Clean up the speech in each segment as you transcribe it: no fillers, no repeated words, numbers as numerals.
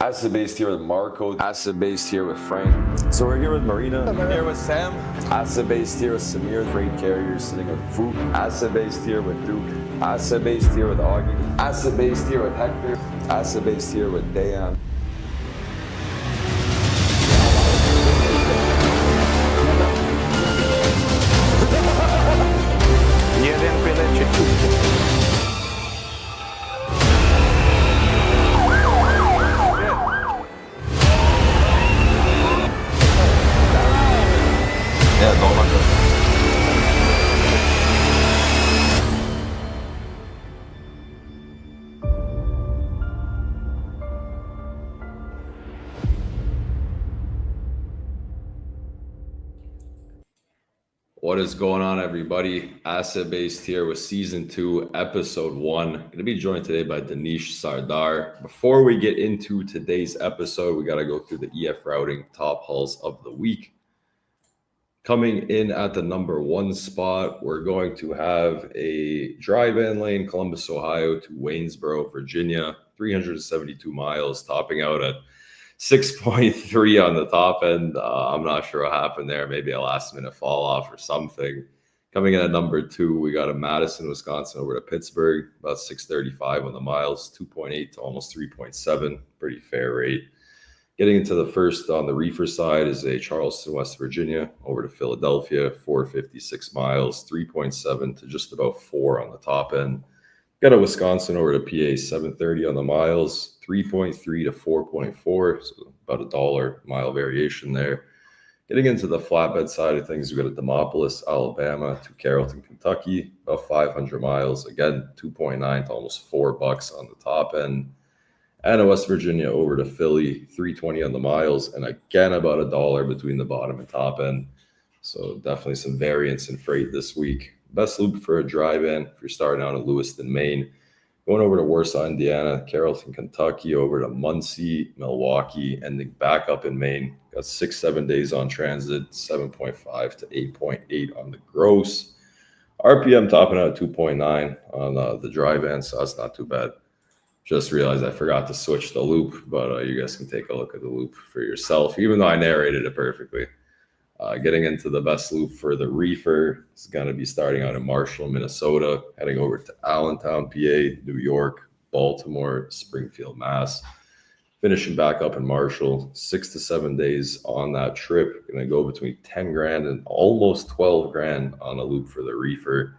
Acid based here with Marco. Acid based here with Frank. So we're here with Marina. I'm here with Sam. Acid based here with Samir. Freight carrier sitting with Fruit. Acid based here with Duke. Acid based here with Augie. Acid based here with Hector. Acid based here with Dayan. Jeden pileček. Yeah, don't let go. What is going on, everybody? Acid based here with season 2, episode 1. Going to be joined today by Danish Sardar. Before we get into today's episode, we got to go through the efrouting top hulls of the week. Coming in at the number 1 spot, we're going to have a drive-in lane, Columbus, Ohio to Waynesboro, Virginia, 372 miles, topping out at 6.3 on the top end. I'm not sure what happened there. Maybe a last-minute fall-off or something. Coming in at number 2, we got a Madison, Wisconsin over to Pittsburgh, about 635 on the miles, 2.8 to almost 3.7. Pretty fair rate. Getting into the first on the reefer side is a Charleston, West Virginia, over to Philadelphia, 456 miles, 3.7 to just about 4 on the top end. Got a Wisconsin over to PA, 730 on the miles, 3.3 to 4.4, so about $1 mile variation there. Getting into the flatbed side of things, we got a Demopolis, Alabama to Carrollton, Kentucky, about 500 miles. Again, 2.9 to almost $4 on the top end. And a West Virginia over to Philly, 320 on the miles, and again about $1 between the bottom and top end. So definitely some variance in freight this week. Best loop for a drive-in if you're starting out in Lewiston, Maine. Going over to Warsaw, Indiana, Carrollton, Kentucky, over to Muncie, Milwaukee, ending back up in Maine. Got 6-7 days on transit, 7.5 to 8.8 on the gross. RPM topping out at 2.9 on the drive-in, so that's not too bad. Just realized I forgot to switch the loop, but you guys can take a look at the loop for yourself, even though I narrated it perfectly. Getting into the best loop for the reefer is going to be starting out in Marshall, Minnesota, heading over to Allentown, PA, New York, Baltimore, Springfield, Mass. Finishing back up in Marshall, 6 to 7 days on that trip. Going to go between 10 grand and almost 12 grand on a loop for the reefer.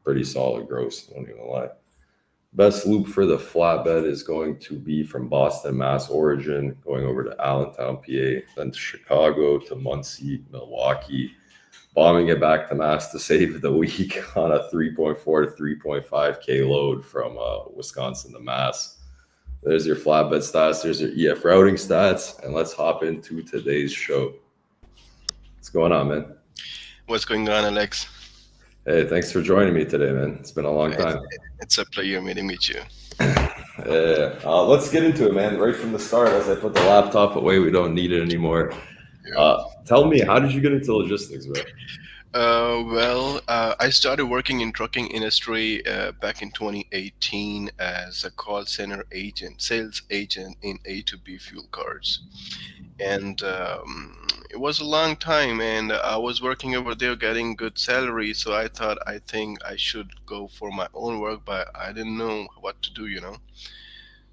Pretty solid gross, don't even lie. Best loop for the flatbed is going to be from Boston, Mass origin, going over to Allentown, PA, then to Chicago, to Muncie, Milwaukee, bombing it back to Mass to save the week on a 3.4 to 3.5K load from Wisconsin to Mass. There's your flatbed stats. There's your EF routing stats. And let's hop into today's show. What's going on, man? What's going on, Alex? Hey, thanks for joining me today, man. It's been a long time. It's a pleasure to meet you. Let's get into it, man. Right from the start, as I put the laptop away, we don't need it anymore. Tell me, how did you get into logistics, bro? I started working in trucking industry back in 2018 as a call center agent, sales agent in A2B fuel cards. And it was a long time, and I was working over there getting good salary. So I think I should go for my own work, but I didn't know what to do,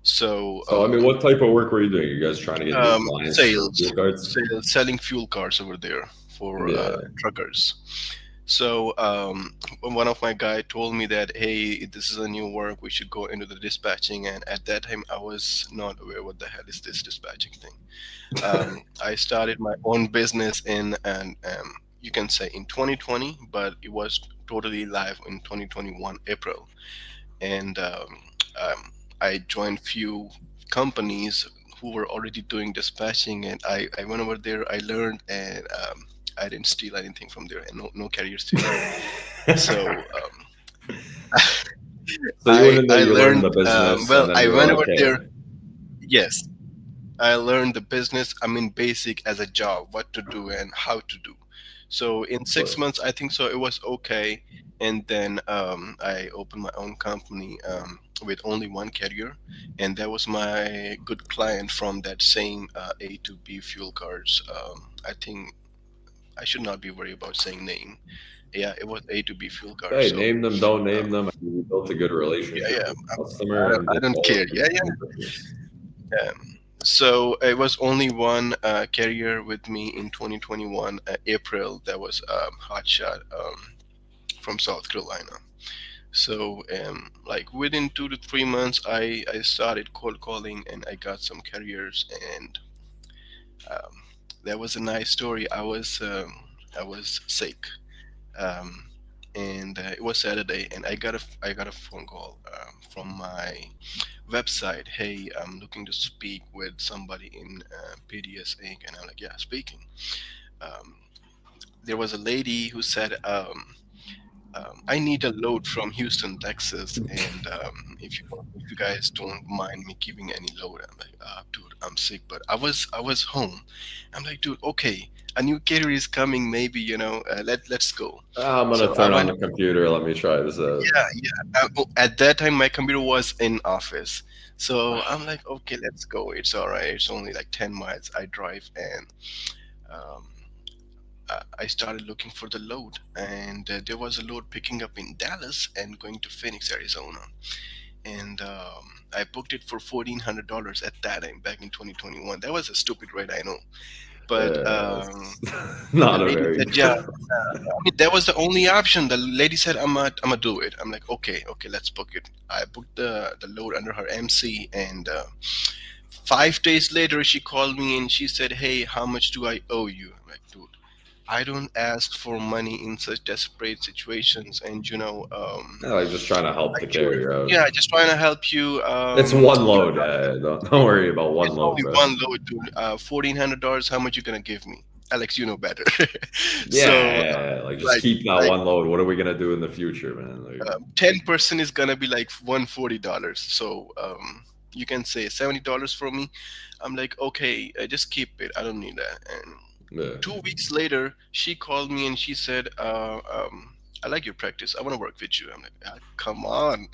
So I mean, what type of work were you doing? You guys trying to get new clients? Sales, selling fuel cards over there for truckers. So one of my guys told me that, hey, this is a new work, we should go into the dispatching. And at that time, I was not aware what the hell is this dispatching thing. I started my own business in, you can say in 2020, but it was totally live in 2021, April. And I joined few companies who were already doing dispatching, and I went over there, I learned, and I didn't steal anything from there, and no carrier stealing. So I learned the business. I went over there. Yes, I learned the business. I mean, basic as a job, what to do and how to do. So in 6 months, I think so it was okay. and then I opened my own company with only one carrier, and that was my good client from that same A to B fuel cards. I think I should not be worried about saying name. Yeah, it was A to B fuel cards. Hey, So name them, don't uh, name them. I mean, we built a good yeah, relationship yeah, with the customer, and I that's don't all care. that Yeah, makes yeah. any difference. So it was only one carrier with me in 2021 April. That was Hotshot from South Carolina. So like within 2 to 3 months, I started cold calling and I got some carriers, and um, that was a nice story. I was sick. Um, and it was Saturday, and I got a phone call from my website. Hey, I'm looking to speak with somebody in PDS Inc. And I'm like, yeah, speaking. Um, there was a lady who said, I need a load from Houston, Texas, and if you guys don't mind me giving any load, I'm like, dude, I'm sick, but I was home. I'm like, dude, okay, a new carrier is coming, maybe let's go. I'm So gonna I turn on went. the computer. Let me try this out. Yeah, yeah. At that time, my computer was in office, so I'm like, okay, let's go. It's all right. It's only like 10 miles I drive, and um, I started looking for the load, and there was a load picking up in Dallas and going to Phoenix, Arizona, and I booked it for $1,400 at that time back in 2021. That was a stupid rate, I know, but It's the not a lady very said, yeah. good. I mean, that was the only option. The lady said, I'm gonna do it." I'm like, "Okay, okay, let's book it." I booked the load under her MC, and 5 days later, she called me and she said, "Hey, how much do I owe you?" I'm like, "Dude, I don't ask for money in such desperate situations, and No, like just trying to help the actually, carrier out. yeah, just trying to help you. It's one load. Don't worry about one It's load, only bro. one load, dude. $1,400. How much you gonna give me, Alex? You know better." Yeah, So, yeah, yeah. Like just like, keep that like one load. What are we gonna do in the future, man? Like, 10% is gonna be like $140. So you can say $70 for me. I'm like, okay, just keep it. I don't need that. And yeah, 2 weeks later, she called me and she said, I like your practice. I want to work with you. I'm like, come on,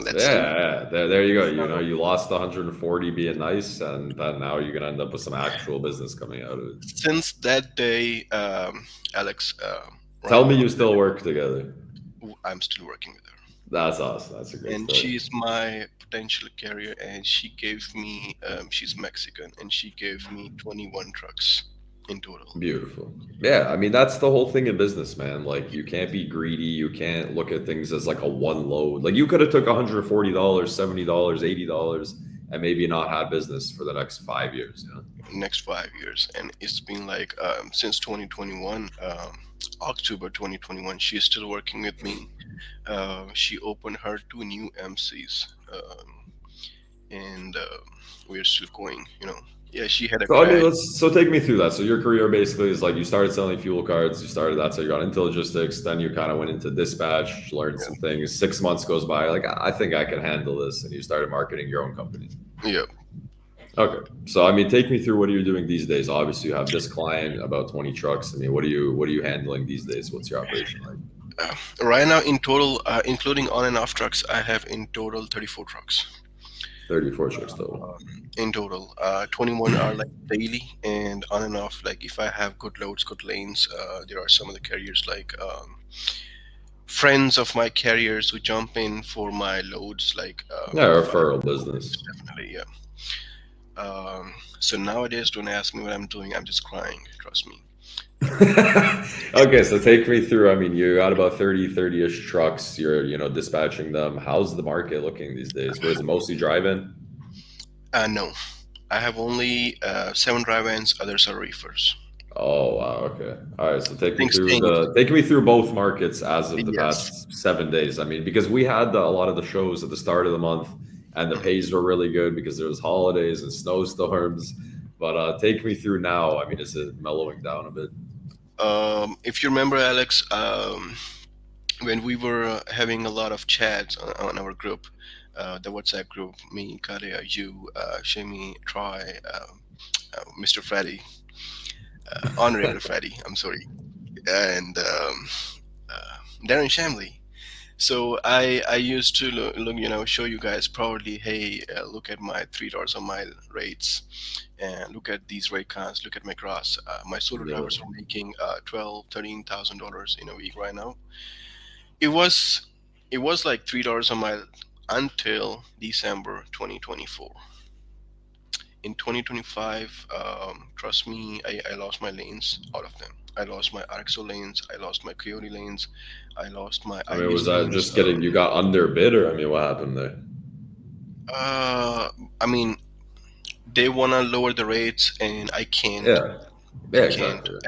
let's do it. yeah. There you go. You know, So you lost 140 being nice, and then now you're gonna end up with some actual business coming out of it. since that day, Alex, Tell right me now, you still work together. I'm still working with her. That's awesome. That's a great And story. she's my potential carrier, and she gave me she's Mexican, and she gave me 21 trucks in total. Beautiful. Yeah, I mean that's the whole thing in business, man. Like you can't be greedy. You can't look at things as like a one load. Like you could have took $140, $70, $80, and maybe not had business for the next 5 years. You know? Next 5 years, and it's been like since 2021, October 2021. She's still working with me. She opened her two new MCs, and we're still going. Yeah, she had a So I mean, crash. let's so take me through that. So your career basically is like you started selling fuel cards. You started that's how you got into logistics. Then you kind of went into dispatch, learned some things. 6 months goes by, like I think I can handle this, and you started marketing your own company. Yeah. Okay. So I mean, take me through what are you doing these days? Obviously, you have this client, about 20 trucks. I mean, what are you handling these days? What's your operation like? Right now, in total, including on and off trucks, I have in total 34 trucks. 34 trucks total. In total, 21 are like daily, and on and off. Like if I have good loads, good lanes, there are some of the carriers like friends of my carriers who jump in for my loads. Like Yeah, if I referral business. definitely, yeah. So nowadays, don't ask me what I'm doing. I'm just crying. Trust me. Okay, so take me through. I mean, you got about 30-ish trucks. You're, dispatching them. How's the market looking these days? What is it mostly drive-in? No, I have only 7 drive-ins. Others are reefers. Oh, wow. Okay. All right. So Things change. take me through both markets as of the Yes. past 7 days. I mean, because we had a lot of the shows at the start of the month, and the Mhm. pays were really good because there was holidays and snowstorms. But take me through now. I mean, is it mellowing down a bit? If you remember, Alex, when we were having a lot of chats on our group, the WhatsApp group, me, Kalia, you, Shemi, Troy, Mr. Freddy, Honorary Freddy, I'm sorry, and Darren Shamley. So I used to show you guys proudly, hey, look at my $3 a mile rates, and look at these rate cards, look at my grass. My solo Yeah. drivers are making 12, $13,000 in a week right now. It was it was like $3 a mile until December 2024. In 2025, trust me, I lost my lanes, all of them. I lost my RXO lanes, I lost my Coyote lanes, I lost my I mean, was IBS that lanes. just getting you got underbid, or I mean, what happened there? Uh, I mean, they wanna lower the rates, and I can't. Yeah. I Yeah, can't exactly.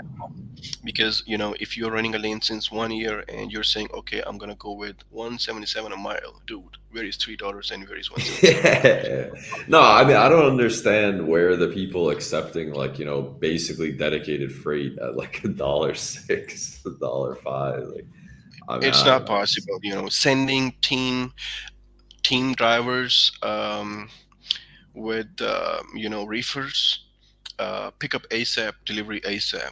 because if you're running a lane since 1 year and you're saying, okay, I'm gonna go with 177 a mile, dude. Where is $3 and where is 177 a mile? Yeah. No, I mean, I don't understand where the people accepting like, basically dedicated freight at like $1.06, $1.05. Like, I mean, It's I don't not know. possible. Sending team drivers with reefers, pick up ASAP, delivery ASAP.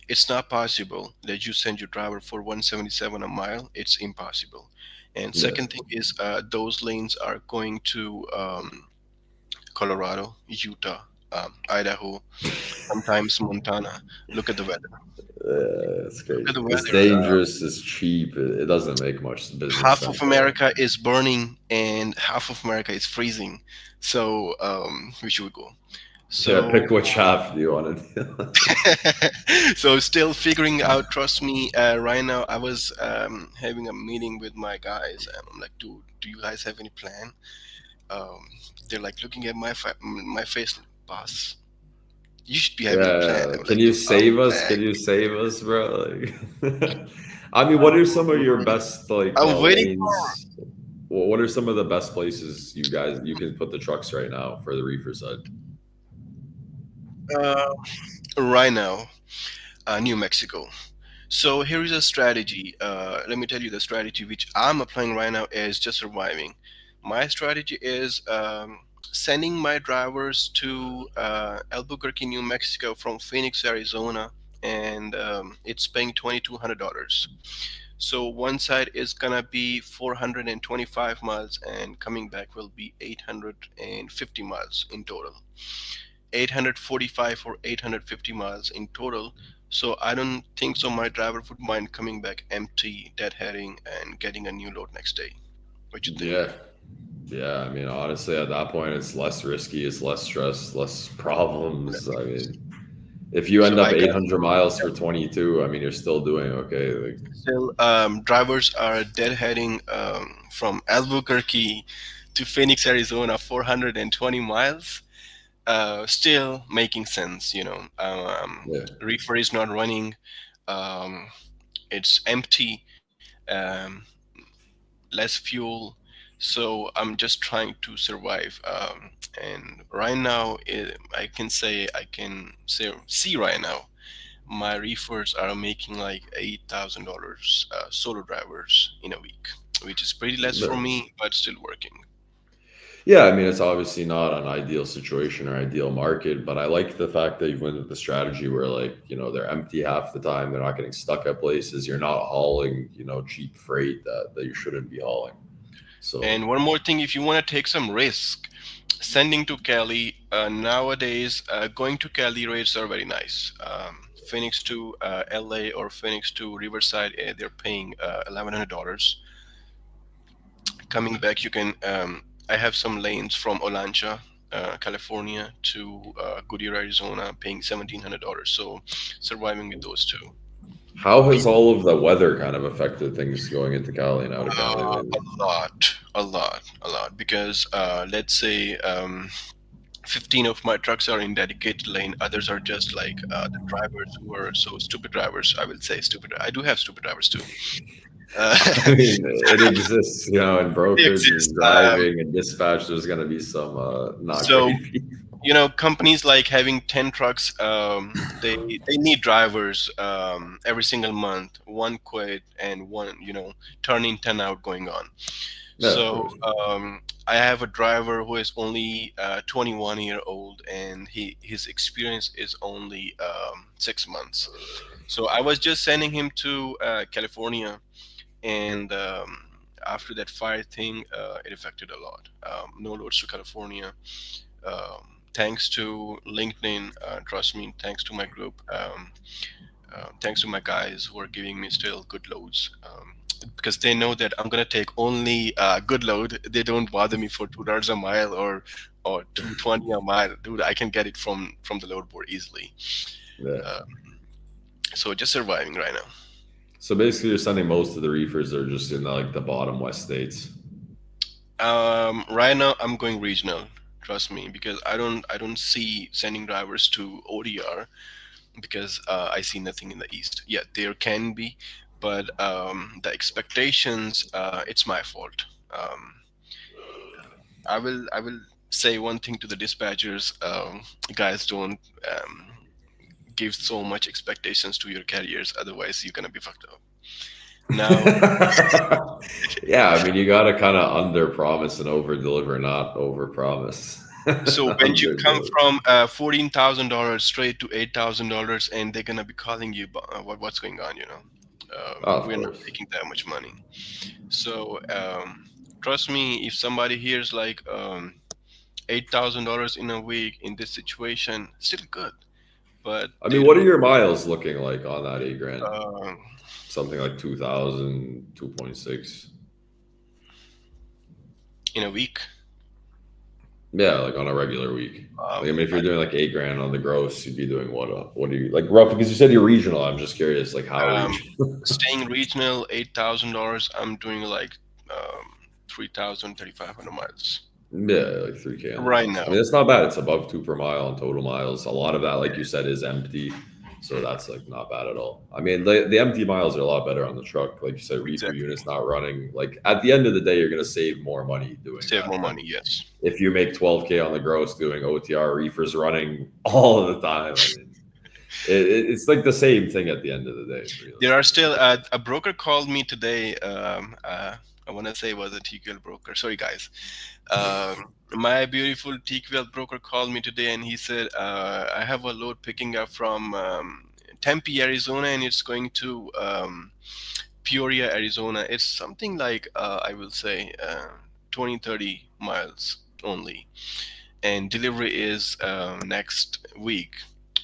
It's not possible that you send your driver for 177 a mile. It's impossible. And Yeah. second thing is, those lanes are going to Colorado, Utah, Idaho, sometimes Montana. Look at the weather. It's Look at crazy. the It's weather. dangerous. It's cheap. It doesn't make much business Half of sense at all. America is burning and half of America is freezing. So which should we go? Yeah, So pick which half do you want to do. so still figuring out. Trust me. Right now, I was having a meeting with my guys, and I'm like, dude, do you guys have any plan? Um, they're like looking at my face, boss. You should be having a plan. Yeah, I'm can like, you dude, I'm save us? back. Can you save us, bro? Like, I mean, what are some of your best like I'm waiting lanes? What are some of the best places you can put the trucks right now for the reefer side? right now, New Mexico. So here is a strategy. Let me tell you the strategy which I'm applying right now is just surviving. My strategy is sending my drivers to Albuquerque, New Mexico from Phoenix, Arizona, and it's paying $2,200. So one side is gonna be 425 miles, and coming back will be 850 miles in total. 845 or 850 miles in total. So I don't think so my driver would mind coming back empty, deadheading, and getting a new load next day. What you think? Yeah, yeah. I mean, honestly, at that point, it's less risky, it's less stress, less problems. I mean, if you So end up I got 800 miles for 22, I mean, you're still doing okay. Like, still drivers are deadheading from Albuquerque to Phoenix, Arizona, 420 miles. Still making sense, yeah, reefer is not running. Um, it's empty. Um, less fuel. So I'm just trying to survive. And right now, I can say see right now, my reefers are making like $8,000 solo drivers in a week, which is pretty less for yeah. me, but still working. Yeah, I mean, it's obviously not an ideal situation or ideal market, but I like the fact that you went with the strategy where, like, they're empty half the time. They're not getting stuck at places. You're not hauling, cheap freight that you shouldn't be hauling. So, And one more thing, if you want to take some risk, sending to Cali nowadays, going to Cali rates are very nice. Phoenix to LA or Phoenix to Riverside, they're paying $1,100. Coming back, you can. I have some lanes from Olancha, California to Goodyear, Arizona, paying $1,700. So surviving with those two. how has all of the weather kind of affected things going into Cali and out of Cali lately? A lot. Because let's say 15 of my trucks are in dedicated lane. Others are just like the drivers who are so stupid drivers. I will say stupid. I do have stupid drivers too. Uh, I mean, it exists, in they brokerage exist. and driving and dispatch. There's going to be some not So great people. companies like having 10 trucks, they need drivers every single month, one quit and one turn in 10 out going on. Yeah, of So course. I have a driver who is only 21-year old, and his experience is only 6 months. So I was just sending him to California, and after that fire thing, it affected a lot. No loads to California. Thanks to LinkedIn, trust me, thanks to my group, thanks to my guys who are giving me still good loads. Because they know that I'm gonna take only good load. They don't bother me for $2 a mile or 220 a mile. Dude, I can get it from the load board easily. Yeah. Uh, so just surviving right now. So basically, you're sending most of the reefers are just in like the bottom west states. Right now I'm going regional. Trust me, because I don't see sending drivers to ODR because I see nothing in the east. Yeah, there can be, but the expectations, it's my fault. I will say one thing to the dispatchers, guys, don't give so much expectations to your carriers, otherwise you're gonna be fucked up. Now, Yeah, I mean, you got to kind of under promise and over deliver, not over promise. so when you Under come deliver. from $14,000 straight to $8,000, and they're gonna be calling you, what's going on? Of We're not course. making that much money. So trust me, if somebody hears like $8,000 in a week in this situation, still good, but I they mean, what are don't. your miles looking like on that 8 grand? Uh, Something like 2,000, 2.6. in a week, Yeah, like on a regular week. Like, I mean, if I, you're doing like 8 grand on the gross, you'd be doing what? What do you like rough? Because you said you're regional. I'm just curious, like how um, regional? staying regional, $8,000. I'm doing like 3,000, 3,500 miles Yeah, like 3K on the right miles. I now. mean, it's not bad. It's above 2 per mile on total miles. A lot of that, like you said, is empty. So that's like not bad at all. I mean, the empty miles are a lot better on the truck. Like you said, reefer Exactly. units not running. Like at the end of the day, you're gonna save more money doing Save that more than money, yes. if you make 12K on the gross doing OTR reefers running all of the time. I mean, it's like the same thing at the end of the day, There are realistically. still a broker called me today. I want to say it was a TQL broker. Sorry, guys. My beautiful TQL broker called me today, and he said, I have a load picking up from Tempe, Arizona, and it's going to Peoria, Arizona. It's something like, I will say, 20, 30 miles only. And delivery is next week.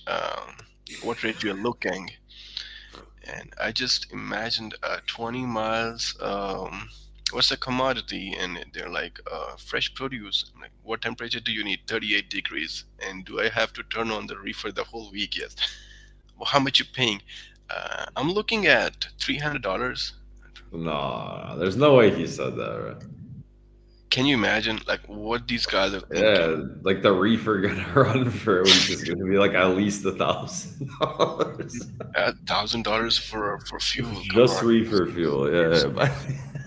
Um, what rate you're looking? And I just imagined 20 miles. What's the commodity? And they're like fresh produce. I'm like, what temperature do you need? 38 degrees. And do I have to turn on the reefer the whole week? Yes. Well, how much you paying? I'm looking at $300. No, there's no way he said that, right? Can you imagine like what these guys are thinking? Yeah, like the reefer gonna run for a week is gonna be like at least $1,000. $1,000 for fuel. Come Just on. reefer fuel, yeah.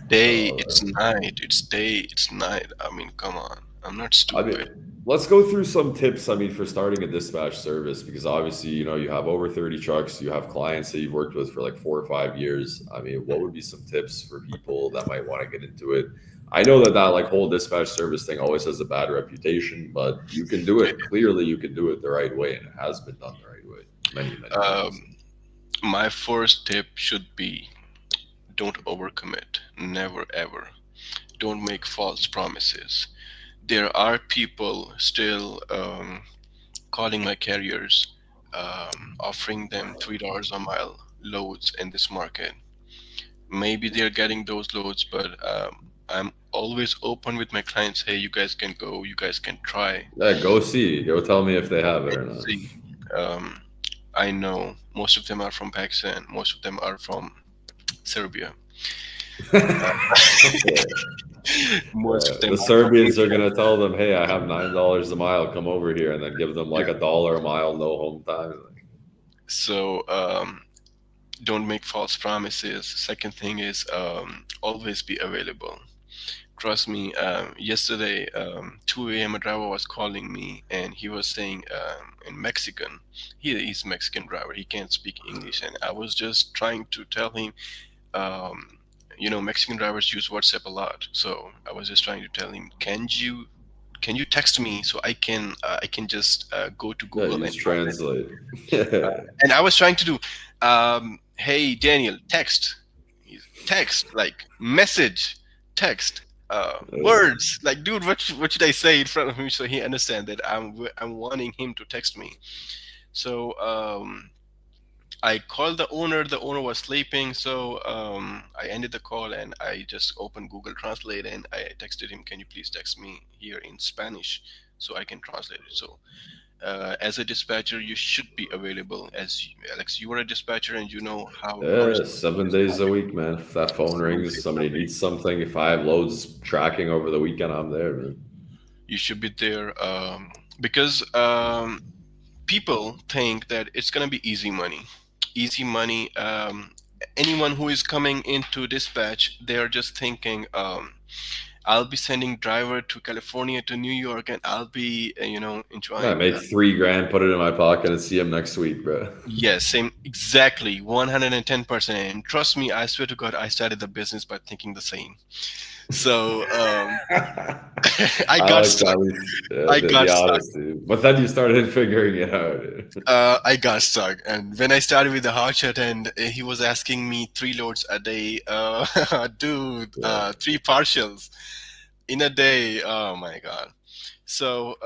Day, Oh, it's night. It's day, it's night. I mean, come on. I'm not I mean, stupid. let's go through some tips. I mean, for starting a dispatch service, because obviously, you have over 30 trucks, you have clients that you've worked with for like 4 or 5 years. I mean, what would be some tips for people that might want to get into it? I know that like whole dispatch service thing always has a bad reputation, but you can do it. Clearly, you can do it the right way, and it has been done the right way many, many times. Um, my first tip should be don't overcommit. Never ever. Don't make false promises. There are people still calling my carriers, offering them $3 a mile loads in this market. Maybe they're getting those loads, but I'm always open with my clients. Hey, you guys can go. You guys can try. Yeah, go see. Go tell me if they have it or not. See, um, I know most of them are from Pakistan. Most of them are from Serbia. Most of them The are from Serbians are India. gonna tell them, "Hey, I have $9 a mile. Come over here," and then give them like Yeah. $1 a mile, no home time. So don't make false promises. Second thing is always be available. Trust me. Yesterday, 2 a.m. a driver was calling me, and he was saying in Mexican. He's a Mexican driver. He can't speak English, and I was just trying to tell him. Um, Mexican drivers use WhatsApp a lot, so I was just trying to tell him, can you text me so I can just go to Yeah, Google use and translate. translate. Yeah. And I was trying to do, hey Daniel, text like message, text Uh, words like, dude, what should I say in front of him so he understand that I'm wanting him to text me. So I called the owner. The owner was sleeping, so I ended the call and I just opened Google Translate and I texted him, "Can you please text me here in Spanish so I can translate it?" So, as a dispatcher, you should be available. Alex, you are a dispatcher and you know how Yeah, responsive 7 days a week, man. If that phone 7 days rings, a somebody week. needs something. If I have loads tracking over the weekend, I'm there, man. You should be there because people think that it's gonna be easy money. Easy money. Anyone who is coming into dispatch, they are just thinking, I'll be sending driver to California to New York, and I'll be, I enjoying. make 3 grand, put it in my pocket, and see him next week, bro. Yes, same, exactly, 110%. And trust me, I swear to God, I started the business by thinking the same. So I I got like stuck. that. I The got stuck. honesty. But then you started figuring it out. I got stuck, and when I started with the hot shot, and he was asking me 3 loads a day, dude, Yeah. 3 partials in a day. Oh my god! So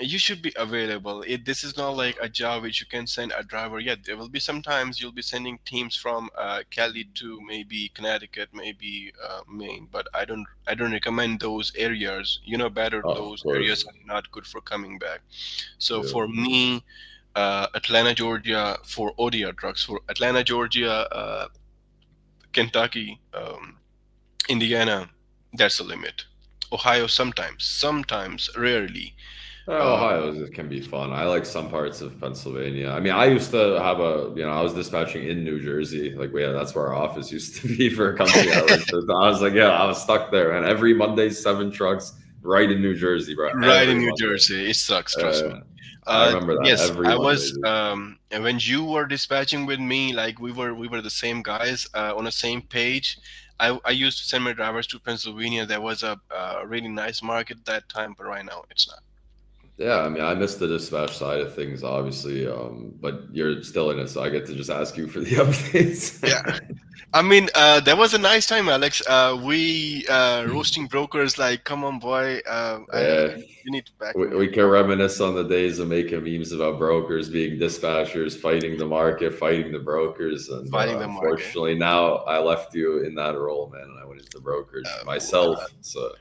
you should be available. This is not like a job which you can send a driver. Yeah, there will be sometimes you'll be sending teams from Cali to maybe Connecticut, maybe Maine, but I don't recommend those areas. You know better, Of those areas course. are not good for coming back. So Yeah. for me, Atlanta, Georgia for ODR trucks. For Atlanta, Georgia, Kentucky, Indiana, that's the limit. Ohio sometimes, rarely. Uh, Ohio can be fun. I like some parts of Pennsylvania. I mean, I used to have I was dispatching in New Jersey. Like, yeah, that's where our office used to be for a company I worked with. I was like, yeah, I was stuck there. And every Monday, 7 trucks right in New Jersey, bro. right in Every New Monday. Jersey, it sucks. Trust me. I remember that Yes, every I Monday, was. dude. And when you were dispatching with me, like we were the same guys on the same page. I used to send my drivers to Pennsylvania. There was a really nice market that time, but right now it's not. Yeah, I mean, I missed the dispatch side of things, obviously, but you're still in it, so I get to just ask you for the updates. Yeah. I mean, that was a nice time, Alex. We roasting brokers like, come on, boy, Yeah, you need to back me we up. can reminisce on the days of making memes about brokers being dispatchers, fighting the market, fighting the brokers, and Fighting the market. unfortunately, now I left you in that role, man, and I went into brokerage Uh, myself. So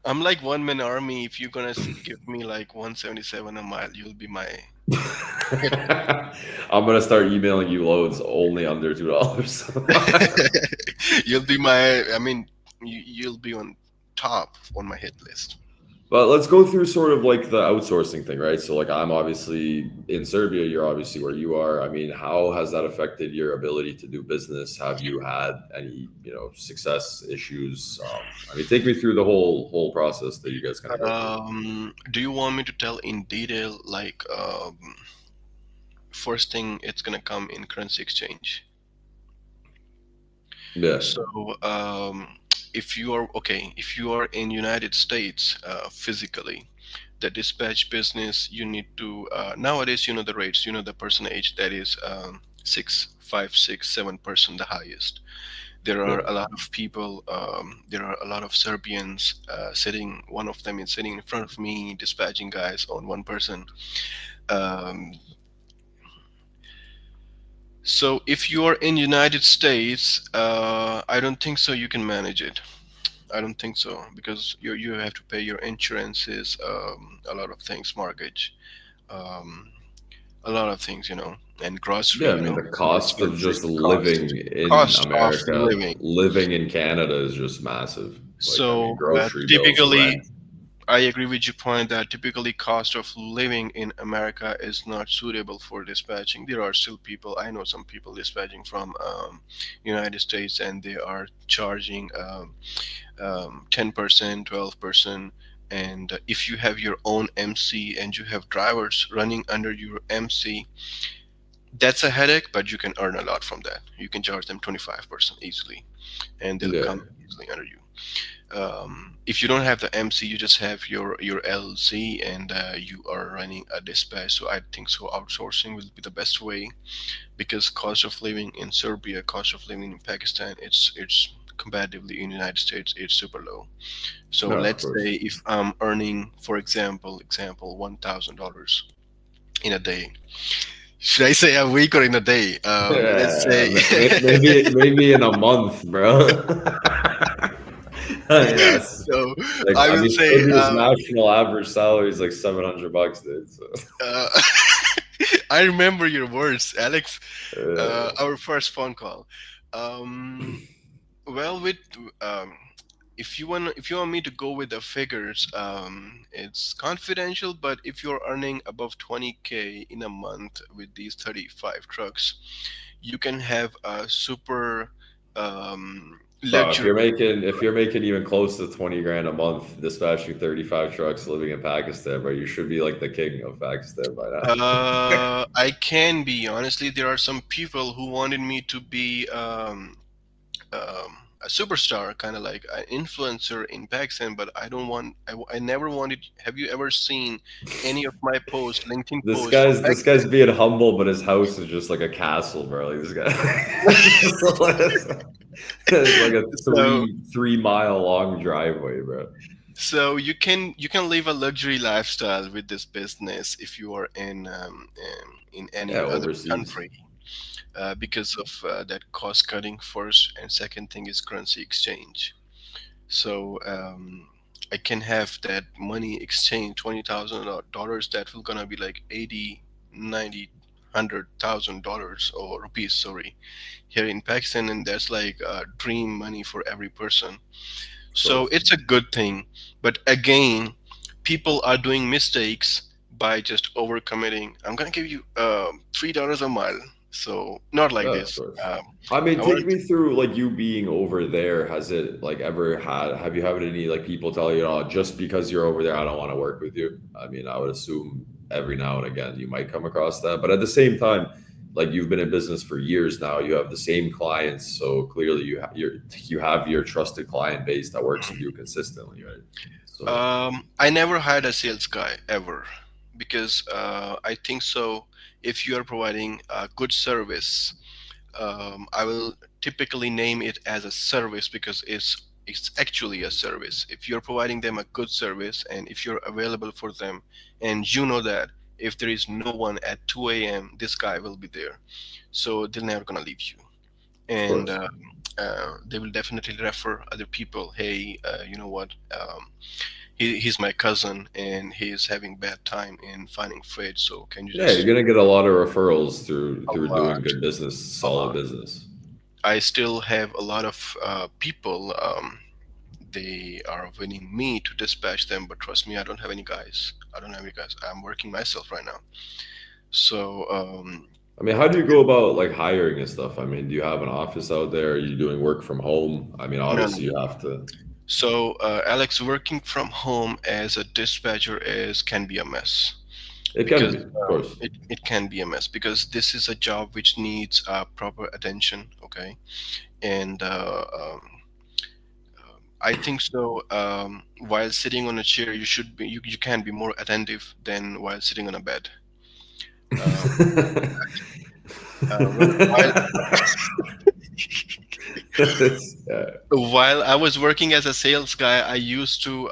I'm like one man army. If you're gonna give me like 177 a mile, you'll be my hit list. I'm gonna start emailing you loads only under $2. You'll be my. I mean, you'll be on top on my hit list. But let's go through sort of like the outsourcing thing, right? So, like, I'm obviously in Serbia, you're obviously where you are. I mean, how has that affected your ability to do business? Have you had any, success issues? I mean, take me through the whole process that you guys kind of go through. Do you want me to tell in detail, like first thing it's gonna come in currency exchange? Yeah, So if you are in United States physically, the dispatch business, you need to nowadays, you know the rates, you know the percentage that is 6, 5, 6, 7% the highest. There are yeah, a lot of people, there are a lot of Serbians sitting, one of them is sitting in front of me dispatching guys on 1%. um, so if you are in United States, I don't think so you can manage it. I don't think so because you have to pay your insurances, a lot of things, mortgage, um, a lot of things, and grocery, yeah. I mean, the food cost of expenses, just cost, living in cost of America, living. living in Canada is just massive. Like, I mean, So grocery bills, typically, rent. I agree with your point that typically cost of living in America is not suitable for dispatching. There are still people, I know some people dispatching from United States, and they are charging 10%, 12%. And if you have your own MC and you have drivers running under your MC, that's a headache, but you can earn a lot from that. You can charge them 25% easily, and they'll Yeah, come easily under you. If you don't have the MC, you just have your LZ, and you are running a dispatch. So I think so outsourcing will be the best way, because cost of living in Serbia, cost of living in Pakistan, it's comparatively in the United States, it's super low. So No, of let's course. say if I'm earning, for example, $1,000 in a day. Should I say a week or in a day? Let's Yeah, say. maybe in a month, bro. Yes. So Like, I I will mean, say, Serbia's national average salary is like $700, dude. So, uh, I remember your words, Alex. uh, Our first phone call. Um, well, with um, if you want me to go with the figures, it's confidential. But if you're earning above 20K in a month with these 35 trucks, you can have a super bro, luxury. if you're making even close to 20 grand a month, dispatching 35 trucks, living in Pakistan, bro, you should be like the king of Pakistan by now. I can be honestly, there are some people who wanted me to be a superstar, kind of like an influencer in Pakistan, but I don't want. I never wanted. Have you ever seen any of my posts, LinkedIn posts from This guy's being humble, but his house is just like a castle, bro. Like this guy, it's like a So, 3 mile long driveway, bro. so you can live a luxury lifestyle with this business if you are in Yeah, any other overseas. country, because of that cost cutting first, and second thing is currency exchange. So I can have that money exchange $20,000. That will gonna be like 80, 90, $100,000 or rupees. Sorry, here in Pakistan, and that's like dream money for every person. Of So course. it's a good thing. But again, people are doing mistakes by just overcommitting. I'm gonna give you $3 a mile. So not like Yeah, of this. course. I mean, I take want. me through like you being over there. Has it like ever have you had any like people tell you, oh, just because you're over there, I don't want to work with you? I mean, I would assume every now and again you might come across that, but at the same time, like you've been in business for years now, you have the same clients, so clearly you have your trusted client base that works with you consistently, right? So I never hired a sales guy ever, because I think so. If you are providing a good service, I will typically name it as a service because it's actually a service. If you're providing them a good service and if you're available for them, and you know that if there is no one at 2 a.m., this guy will be there, so they're never gonna leave you. of And course. they will definitely refer other people. Hey, you know what? He's my cousin and he's having bad time in finding freight. So can you Yeah, you're just gonna get a lot of referrals a through doing lot, good business, a solid lot. business. I still have a lot of people. They are winning me to dispatch them, but trust me, I don't have any guys. I don't have any guys. I'm working myself right now. So I mean, how do you go about like hiring and stuff? I mean, do you have an office out there? Are you doing work from home? I mean, no, no. obviously you have to. So Alex, working from home as a dispatcher is can be a mess, It can because be, of course. it can be a mess because this is a job which needs proper attention. Okay, and I think so. While sitting on a chair, you can be more attentive than while sitting on a bed. Um, while Yeah. while I was working as a sales guy, I used to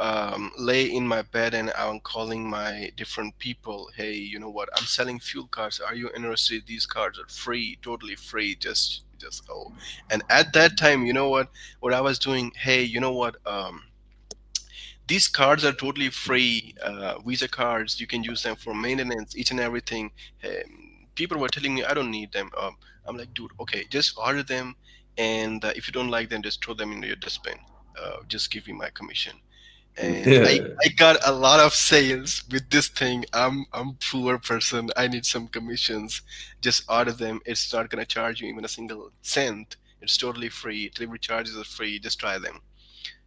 lay in my bed and I'm calling my different people. Hey, you know what? I'm selling fuel cards. Are you interested? These cards are free, totally free. Just oh. And at that time, you know what? What I was doing? Hey, you know what? These cards are totally free. Visa cards. You can use them for maintenance, each and everything. People were telling me I don't need them. I'm like, dude, okay, just order them, and if you don't like them, just throw them in your dustbin. Just give me my commission. And Yeah. I got a lot of sales with this thing. I'm poor person. I need some commissions. Just order them. It's not gonna charge you even a single cent. It's totally free. Delivery charges are free. Just try them.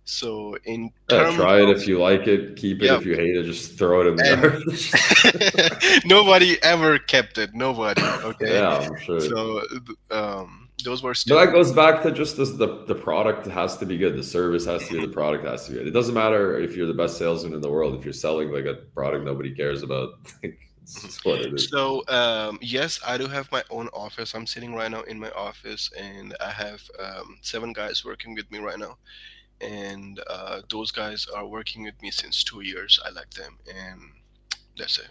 So in terms Try it of, if you like it. Keep it yeah, if you hate it. Just throw it in the and garbage. nobody ever kept it. Nobody. Okay. Yeah, I'm sure. So those were But that still. goes back to just this, the product has to be good. The service has to be good. The product has to be good. It doesn't matter if you're the best salesman in the world. If you're selling like a product nobody cares about, it's Mhm. It's what it is. So yes, I do have my own office. I'm sitting right now in my office, and I have 7 guys working with me right now. And those guys are working with me since 2 years. I like them, and that's it.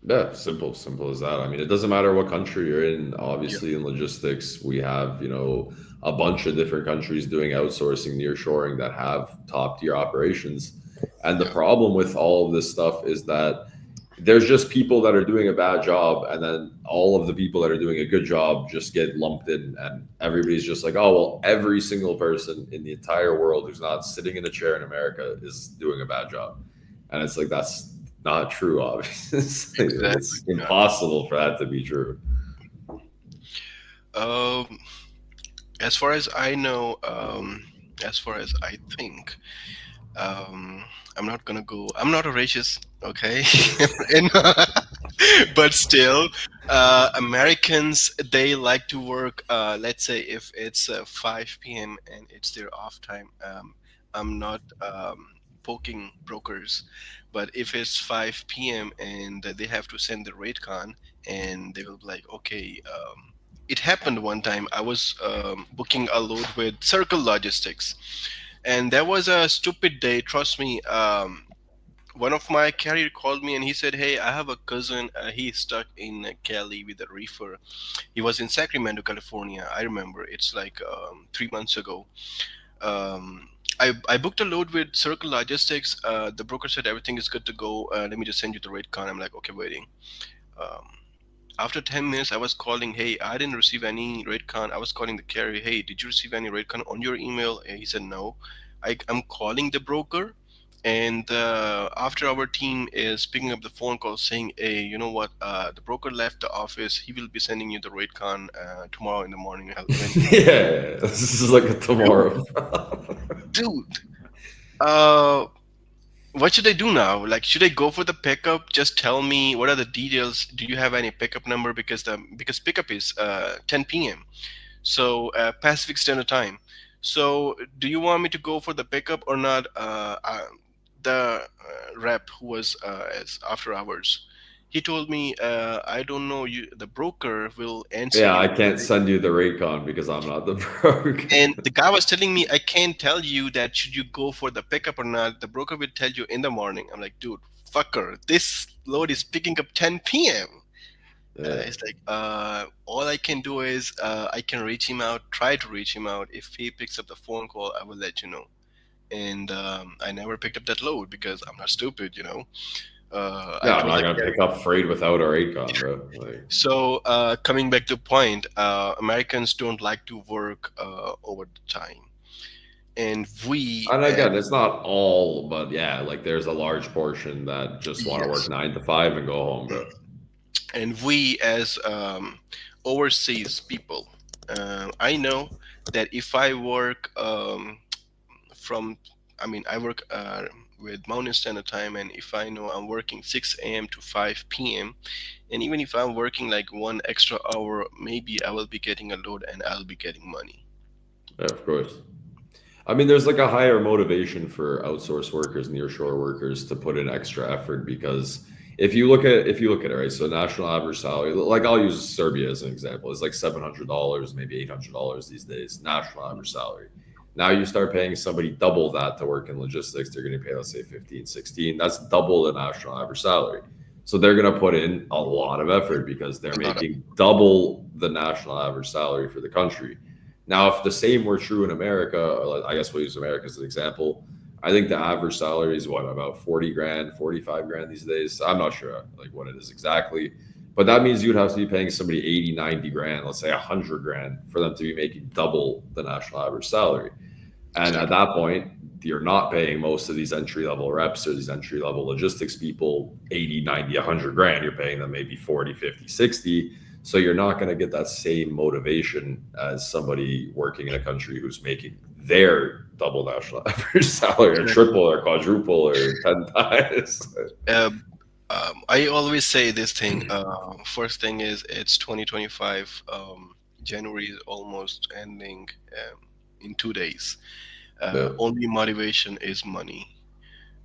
Yeah, simple as that. I mean, it doesn't matter what country you're in. Yeah, Obviously, in logistics, we have, a bunch of different countries doing outsourcing, nearshoring that have top tier operations. And the yeah, problem with all of this stuff is that there's just people that are doing a bad job, and then all of the people that are doing a good job just get lumped in, and everybody's just like, oh, well, every single person in the entire world who's not sitting in a chair in America is doing a bad job. And it's like, that's not true, obviously. exactly. It's Yeah. impossible for that to be true. Um, as far as I know, as far as I think, um, I'm not gonna go. I'm not a racist, okay? and, but still, Americans, they like to work. Let's say if it's 5 p.m. and it's their off time. I'm not poking brokers, but if it's 5 p.m. and they have to send the rate con, and they will be like, okay. It happened one time. I was booking a load with Circle Logistics, and that was a stupid day. Trust me. One of my carrier called me and he said, "Hey, I have a cousin. He's stuck in Cali with a reefer. He was in Sacramento, California. I remember. It's like 3 months ago. Um, I booked a load with Circle Logistics. The broker said everything is good to go. Let me just send you the rate con." I'm like, okay, waiting. Um, After 10 minutes, I was calling, "Hey, I didn't receive any rate con." I was calling the carrier, "Hey, did you receive any rate con on your email?" And he said, "No." I'm calling the broker, and after our team is picking up the phone call saying, "Hey, you know what? The broker left the office. He will be sending you the rate con tomorrow in the morning when he." Yeah, this is like a Dude, tomorrow. dude. Uh, what should I do now? Like, should I go for the pickup? Just tell me what are the details. Do you have any pickup number? Because pickup is 10 p.m. So Pacific Standard Time. So do you want me to go for the pickup or not? The rep who was as after hours, he told me, I don't know. You, the broker will answer Yeah, you. I can't send you the Raycon because I'm not the broker. And the guy was telling me, I can't tell you that should you go for the pickup or not. The broker will tell you in the morning. I'm like, dude, fucker, this load is picking up 10 p.m. Yeah. It's like, all I can do is I can reach him out, try to reach him out. If he picks up the phone call, I will let you know. And I never picked up that load because I'm not stupid, you know. I Yeah, I'm told not the gonna carrier. pick up freight without a Raycon, bro. Like, So coming back to the point, Americans don't like to work over the time, and we and as again, it's not all, but yeah, like there's a large portion that just want to work yes, 9 to 5 and go home, bro. and we as overseas people, I know that if I work from, I mean, I work with Mountain Standard Time, and if I know I'm working 6 a.m. to 5 p.m., and even if I'm working like one extra hour, maybe I will be getting a load and I'll be getting money. Yeah, of course. I mean, there's like a higher motivation for outsourced workers, nearshore workers to put in extra effort because if you look at it, right, so national average salary, like I'll use Serbia as an example, it's like $700, maybe $800 these days, national average salary. Now you start paying somebody double that to work in logistics, they're going to pay, let's say, 15, 16. That's double the national average salary. So they're going to put in a lot of effort because they're A lot of, making double the national average salary for the country. Now, if the same were true in America, I guess we'll use America as an example. I think the average salary is what, about 40 grand, 45 grand these days. I'm not sure like what it is exactly, but that means you'd have to be paying somebody 80, 90 grand, let's say 100 grand for them to be making double the national average salary. And at exactly. that point, you're not paying most of these entry level reps or these entry level logistics people 80, 90, 100 grand. You're paying them maybe 40, 50, 60. So you're not going to get that same motivation as somebody working in a country who's making their double national average salary or Exactly. triple or quadruple or 10 times. Uh, I always say this thing. First thing is it's 2025. January is almost ending in 2 days. Yeah. Only motivation is money.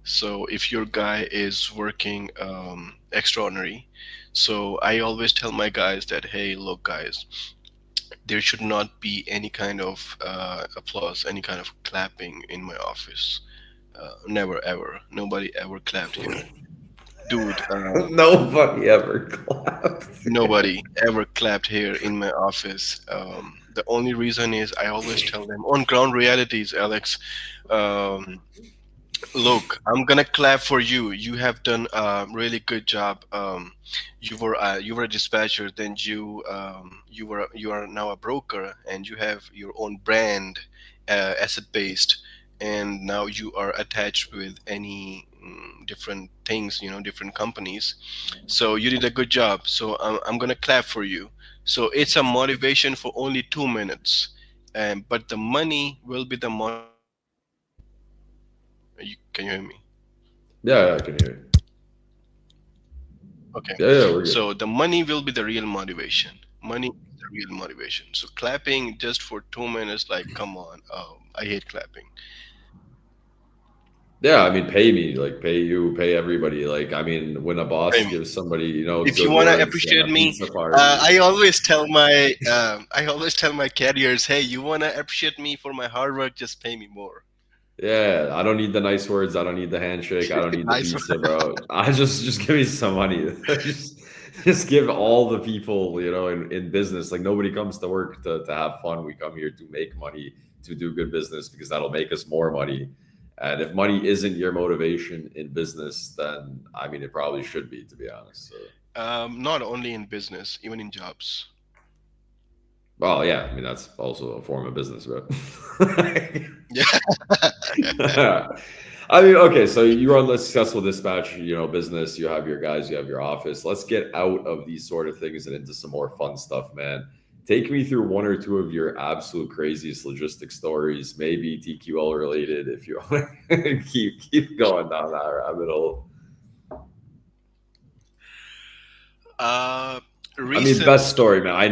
So if your guy is working extraordinary, so I always tell my guys that, hey, look, guys, there should not be any kind of applause, any kind of clapping in my office. Never ever. Nobody ever clapped here, dude. Nobody ever clapped. Nobody ever clapped here in my office. The only reason is I always tell them on ground realities, Alex. Um, Look, I'm gonna clap for you. You have done a really good job. You were a dispatcher, then you are now a broker, and you have your own brand, asset based, and now you are attached with any different things, different companies. So you did a good job. So I'm gonna clap for you. So it's a motivation for only 2 minutes, but the money will be the motivation. Can you hear me? Yeah, I can hear you. Okay. Yeah, we're good. So the money will be the real motivation. Money is the real motivation. So clapping just for 2 minutes, like, come on. I hate clapping. Yeah, I mean, pay me, like pay you, pay everybody. Like, I mean, when a boss Pay me. gives somebody, If you good wanna words and appreciate a me, pizza party. I always tell my carriers, hey, you wanna appreciate me for my hard work, just pay me more. Yeah, I don't need the nice words. I don't need the handshake. I don't need the Nice. pizza, bro. I just give me some money. just give all the people, in business. Like nobody comes to work to have fun. We come here to make money, to do good business because that'll make us more money. And if money isn't your motivation in business, then I mean it probably should be, to be honest. So, Not only in business, even in jobs. well, yeah, I mean that's also a form of business, bro. Yeah. I mean, okay, so you run a successful dispatch, business, you have your guys, you have your office. Let's get out of these sort of things and into some more fun stuff, man. Take me through one or two of your absolute craziest logistic stories, maybe TQL related, if you want to keep going down that rabbit hole. uh, I mean, Recent best story, story. man. I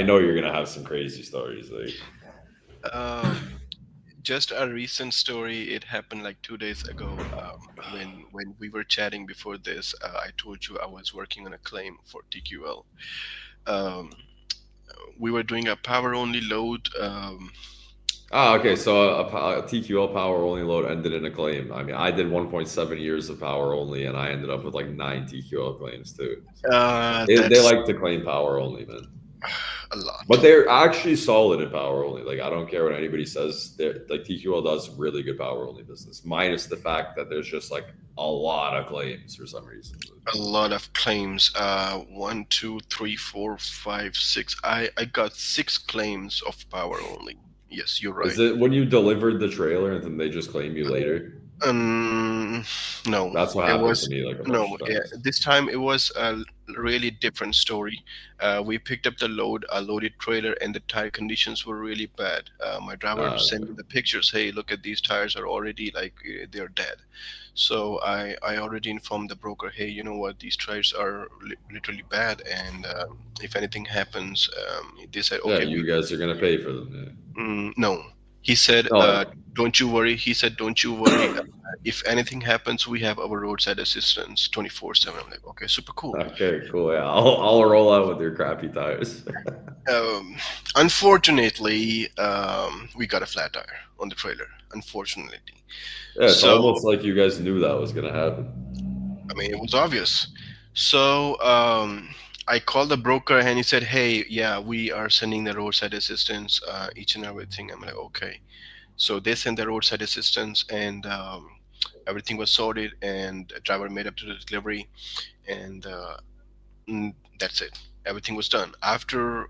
know you're gonna have some crazy stories. Like, Um, just a recent story. It happened like 2 days ago. When we were chatting before this, I told you I was working on a claim for TQL. Um, we were doing a power only load. okay, so a TQL power only load ended in a claim. I mean, I did 1.7 years of power only, and I ended up with like 9 TQL claims too. So they That's like to claim power only, man. a lot. But they're actually solid in power only. Like I don't care what anybody says. Like TQL does really good power only business, minus the fact that there's just like a lot of claims for some reason. A lot of claims. One, two, three, four, five, six. I got 6 claims of power only. Yes, you're Is right. it when you delivered the trailer and then they just claim you later? Um, no, That's what it happened to was me like a bunch no. of Yeah, times. this time it was a really different story. We picked up the load, a loaded trailer, and the tire conditions were really bad. My driver sent Okay. me the pictures. Hey, look at these tires are already like they're dead. So I already informed the broker. Hey, you know what? These tires are literally bad, and if anything happens, they said, Yeah, okay, you guys are gonna pay for them. No. He said, Yeah. Oh, don't you worry. He said, don't you worry. If anything happens, we have our roadside assistance 24/7. I'm like, okay, super cool. okay, cool. Yeah, I'll roll out with your crappy tires. Um, Unfortunately, we got a flat tire on the trailer. Unfortunately. Yeah, it's So, almost like you guys knew that was gonna happen. I mean, it was obvious. So, I called the broker and he said, hey, yeah, we are sending the roadside assistance, each and everything. I'm like, okay. So they sent the roadside assistance, and everything was sorted, and the driver made up to the delivery, and that's it. Everything was done. After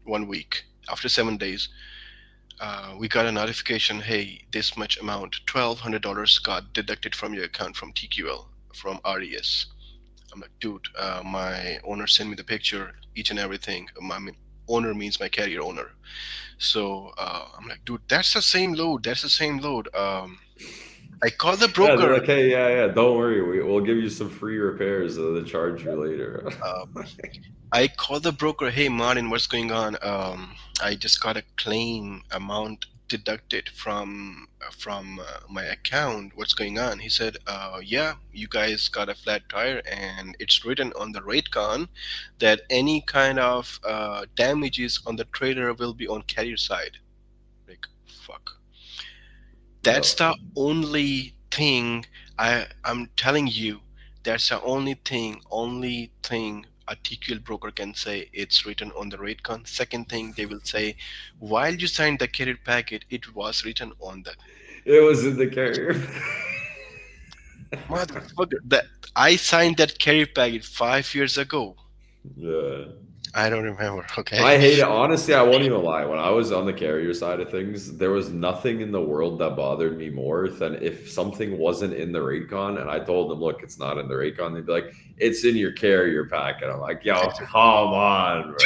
1 week, after 7 days, we got a notification. Hey, this much amount, $1,200 got deducted from your account from TQL from RES. I'm like, dude, my owner sent me the picture, each and everything. I mean, owner means my carrier owner. So I'm like, dude, that's the same load. That's the same load. I called the Yeah, they're broker. like, hey, yeah, don't worry, we'll give you some free repairs. They charge you later. Uh, I called the broker. Hey, Martin, what's going on? I just got a claim amount deducted from my account. What's going on? He said, yeah, you guys got a flat tire, and it's written on the rate con that any kind of damages on the trailer will be on carrier side. Like, fuck. That's No. the only thing I'm telling you. That's the only thing a TQL broker can say. It's written on the rate con. Second thing, they will say, while you signed the carrier packet, it was written on the It was in the carrier. motherfucker. That I signed that carrier packet 5 years ago. Yeah. I don't remember. Okay. I hate it. Honestly, I won't even lie. When I was on the carrier side of things, there was nothing in the world that bothered me more than if something wasn't in the Raycon and I told them, look, it's not in the Raycon. They'd be like, it's in your carrier pack. And I'm like, yo, come on, bro.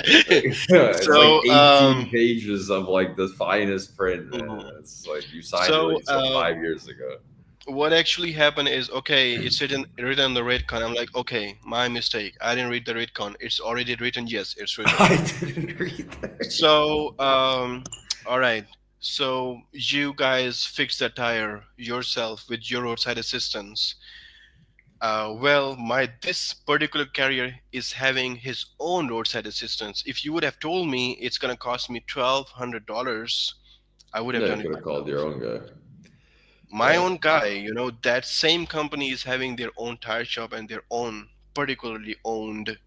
It's like So 18 pages of like the finest print, man. mhm. It's like you signed it so like you said 5 years ago. what actually happened is, okay, it's written on the red con. I'm like, okay, my mistake, I didn't read the red con. It's already written. Yes, it's written. I didn't read that. So all right, so you guys fix the tire yourself with your roadside assistance. Well, my this particular carrier is having his own roadside assistance. If you would have told me it's gonna cost me $1,200, I would have Yeah, you done it could have called your myself. own guy. My Yeah. own guy, that same company is having their own tire shop and their own particularly owned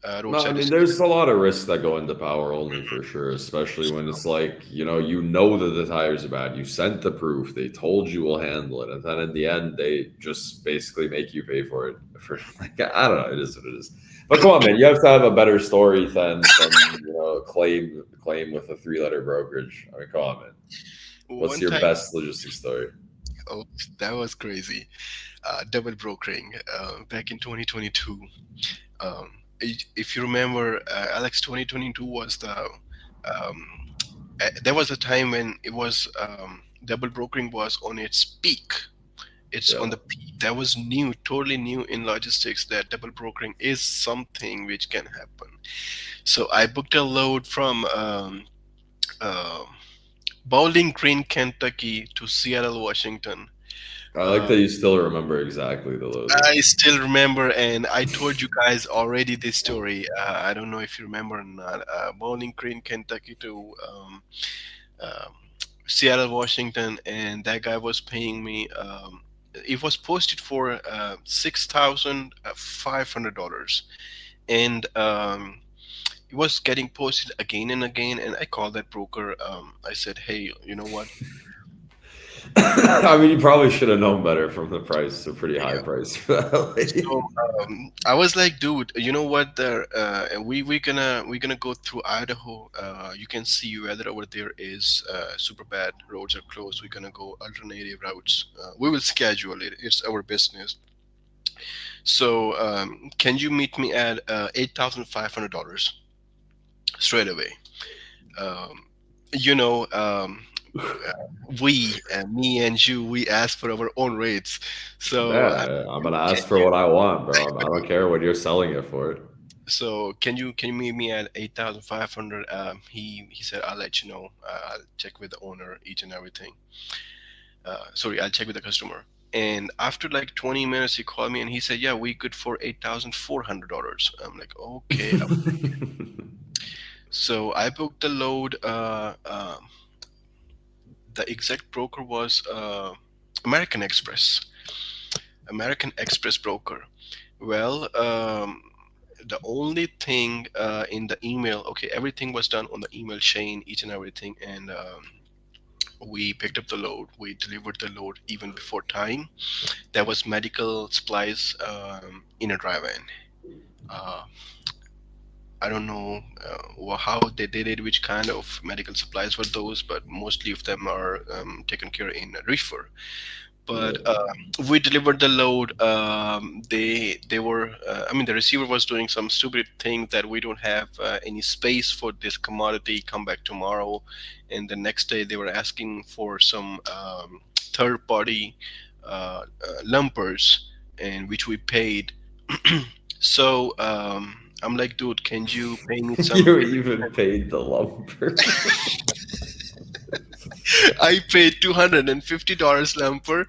No, I roadside mean, there's assistance. a lot of risks that go into power only for sure, especially when it's like, you know that the tires are bad. You sent the proof. They told you will handle it. And then in the end, they just basically make you pay for it. For like, I don't know. It is what it is. But come on, man. You have to have a better story than some, claim with a three-letter brokerage. I mean, come on, man. What's One your time, best logistics story? oh, that was crazy. Double brokering back in 2022. If you remember, Alex, 2022 was there was a time when it was double brokering was on its peak. It's Yeah. on the peak. That was new, totally new in logistics. That double brokering is something which can happen. So I booked a load from uh, Bowling Green, Kentucky to Seattle, Washington. I like Uh, that you still remember exactly the load. I still remember, and I told you guys already this story. I don't know if you remember or not. Bowling Green, Kentucky to um, Seattle, Washington, and that guy was paying me. It was posted for $6,500, and it was getting posted again and again. And I called that broker. I said, "Hey, you know what? I mean, you probably should have known better from the price, a pretty high Yeah." price for that So lady. I was like, dude, you know what? And we're gonna go through Idaho. You can see weather over there is super bad. Roads are closed. We're gonna go alternative routes. We will schedule it. It's our business. So can you meet me at $8,500 straight away? Um, you know, me and you, we ask for our own rates. So Yeah, I'm gonna can ask for what I want, bro. I don't care what you're selling it for. So can you meet me at 8,500? He said, I'll let you know. I'll check with the owner each and everything. Sorry, I'll check with the customer. And after like 20 minutes, he called me and he said, yeah, we good for $8,400. I'm like, okay. So I booked the load. The exact broker was American Express. American Express broker. Well, the only thing in the email, okay, everything was done on the email chain, each and everything, and we picked up the load. We delivered the load even before time. There was medical supplies in a drive-in. Uh, I don't know how they did it, which kind of medical supplies were those, but mostly of them are taken care in a reefer. But Yeah. we delivered the load. They were, I mean, the receiver was doing some stupid thing that we don't have any space for this commodity. Come back tomorrow, and the next day they were asking for some third party lumpers, and which we paid. So I'm like, dude, can you pay me some? You even paid the lumper. I paid $250 lumper,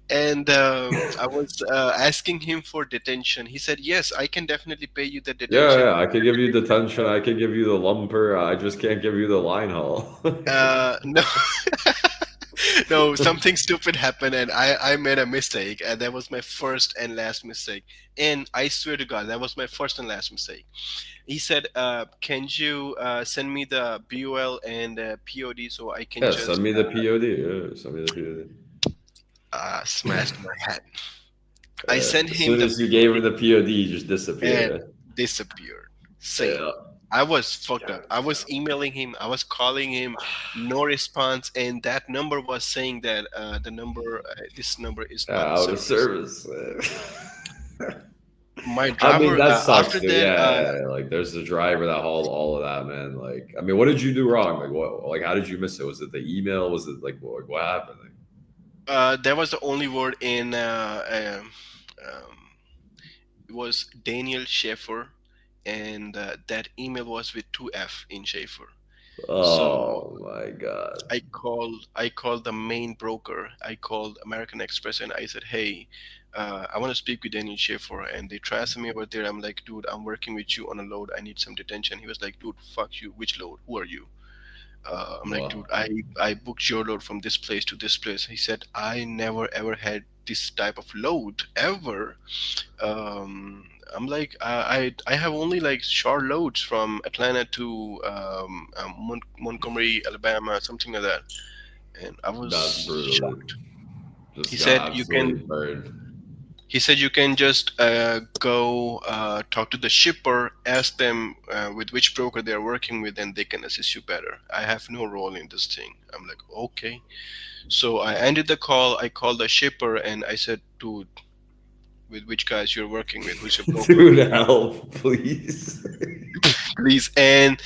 and I was asking him for detention. He said, "Yes, I can definitely pay you the Yeah, detention." yeah, I could give you detention. I could give you the lumper. I just can't give you the line haul. No, no, something stupid happened, and I made a mistake, and that was my first and last mistake. And I swear to God, that was my first and last mistake. He said, "Can you send me the BUL and POD so I can Yeah, just send me the POD. Yeah, send me the POD. smash my head?" I sent As him soon the as you gave him POD the POD, you just and disappeared. disappeared. Same. Yeah. I was fucked up. I was emailing him. I was calling him. No response. And that number was saying that this number is Yeah, not in out of service. service. My I mean, driver, that sucks, after dude. that, Yeah, like there's the driver that hauled all of that, man. Like, I mean, what did you do wrong? Like, what? Like, how did you miss it? Was it the email? Was it like what happened? Like, that was the only word in. It was Daniel Schaefer, and that email was with two F in Schaefer. So oh my god. I called the main broker. I called American Express and I said, "Hey, I want to speak with Daniel Schaefer." And they transferred me over there. I'm like, "Dude, I'm working with you on a load. I need some detention." He was like, "Dude, fuck you. Which load? Who are you?" I'm like, "Dude, Well, I booked your load from this place to this place." He said, "I never ever had this type of load ever." I'm like, I have only like short loads from Atlanta to Montgomery, Alabama, something like that. And I was that's brutal, dude. shocked. He Just said got you can. absolutely burned. He said you can just go talk to the shipper, ask them with which broker they're working with, and they can assist you better. I have no role in this thing. I'm like, okay. So I ended the call. I called the shipper and I said, "Dude, with which guys you're working with? Who's your broker?" Dude, help, please. Please. And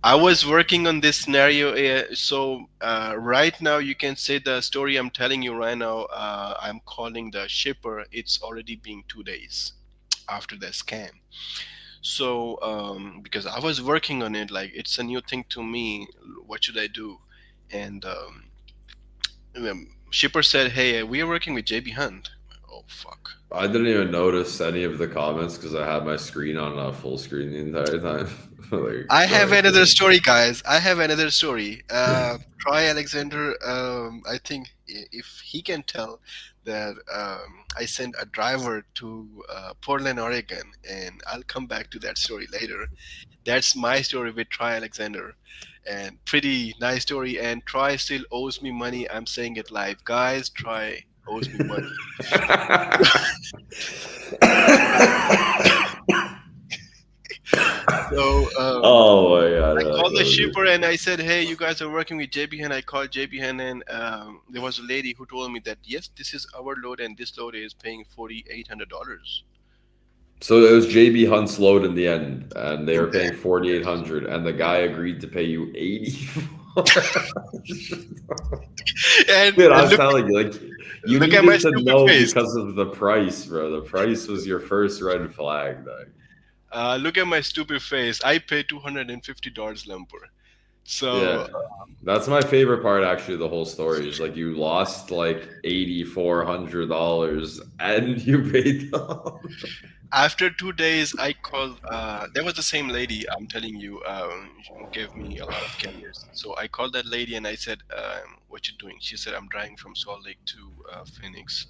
I was working on this scenario. So right now, you can say the story I'm telling you right now. I'm calling the shipper. It's already been 2 days after the scam. So because I was working on it, like it's a new thing to me. What should I do? And shipper said, "Hey, we are working with JB Hunt." Oh fuck. I didn't even notice any of the comments because I had my screen on full screen the entire time. Like, I go have ahead, another continue. story, guys. I have another story. Troy Alexander, I think if he can tell that I sent a driver to Portland, Oregon, and I'll come back to that story later. That's my story with Troy Alexander. And pretty nice story. And Troy still owes me money. I'm saying it live. Guys, Troy owes me money. So Oh my god, I that called the was shipper and I said, "Hey, you guys are working with JB Hen." I called JB Hen and there was a lady who told me that yes, this is our load and this load is paying $4,800 so it was JB Hunt's load in the end, and they in were the paying end. 4,800, and the guy agreed to pay you 84. And Dude, I'm telling you, like you look at my needed to stupid know face. because of the price, bro. The price was your first red flag, dog. Look at my stupid face. I paid $250 lumper. So Yeah. That's my favorite part actually of the whole story is like you lost like $8,400 and you paid them. after 2 days, I called. There was the same lady. I'm telling you, she gave me a lot of carriers. So I called that lady and I said, "What you doing?" She said, "I'm driving from Salt Lake to Phoenix."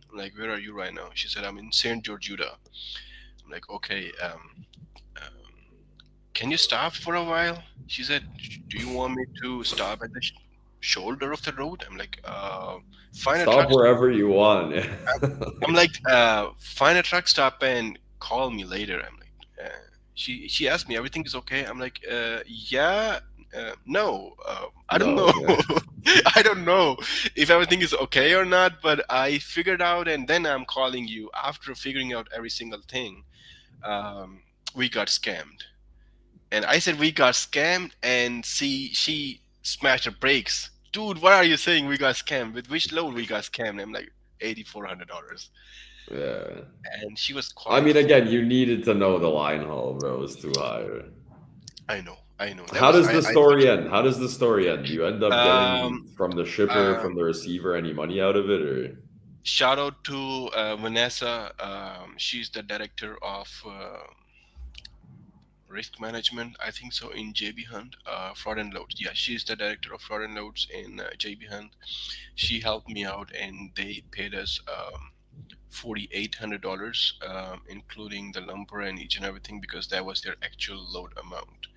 I'm like, "Where are you right now?" She said, "I'm in Saint George, Utah." I'm like, "Okay. Um, can you stop for a while?" She said, "Do you want me to stop at the shoulder of the road?" I'm like, "Find a Stop truck stop." wherever you want. I'm like, "Find a truck stop and call me later." I'm like, she asked me, "Everything is okay?" I'm like, "Yeah, no, I don't know." No, yeah. I don't know if everything is okay or not, but I figured out, and then I'm calling you after figuring out every single thing. Um, we got scammed, and I said we got scammed, and she smashed her brakes. Dude, what are you saying? We got scammed. With which load we got scammed? I'm like $8,400, Yeah. and she was I quite. mean, again, you needed to know the line haul, bro. It was too high. Right? I know, I know. That How was does the I story end? How does the story end? Do you end up um getting from the shipper, um from the receiver, any money out of it, or? shout out to Vanessa. She's the director of risk management, I think so, in JB Hunt, fraud and loads. Yeah, she's the director of fraud and loads in JB Hunt. She helped me out, and they paid us $4,800, including the lumber and each and everything, because that was their actual load amount.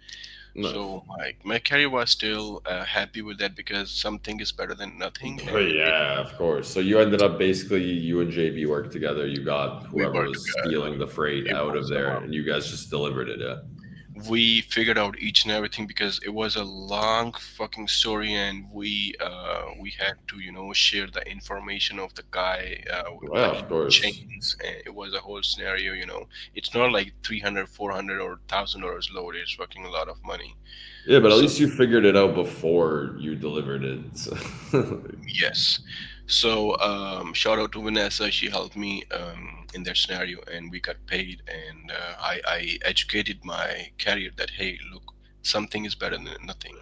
Nice. So my carrier was still happy with that, because something is better than nothing, Oh, and yeah, of course. So you ended up basically, you and JB worked together. You got we whoever worked was together. stealing the freight It out of was there, and you guys just delivered it. Yeah. we figured out each and everything, because it was a long fucking story, and we had to, share the information of the guy, Well, like of course. chains, and it was a whole scenario. It's not like 300, 400, or $1,000 load. It's fucking a lot of money. Yeah, but at So least you figured it out before you delivered it. So. yes. So shout out to Vanessa. She helped me in that scenario, and we got paid. And I educated my carrier that, hey, look, something is better than nothing.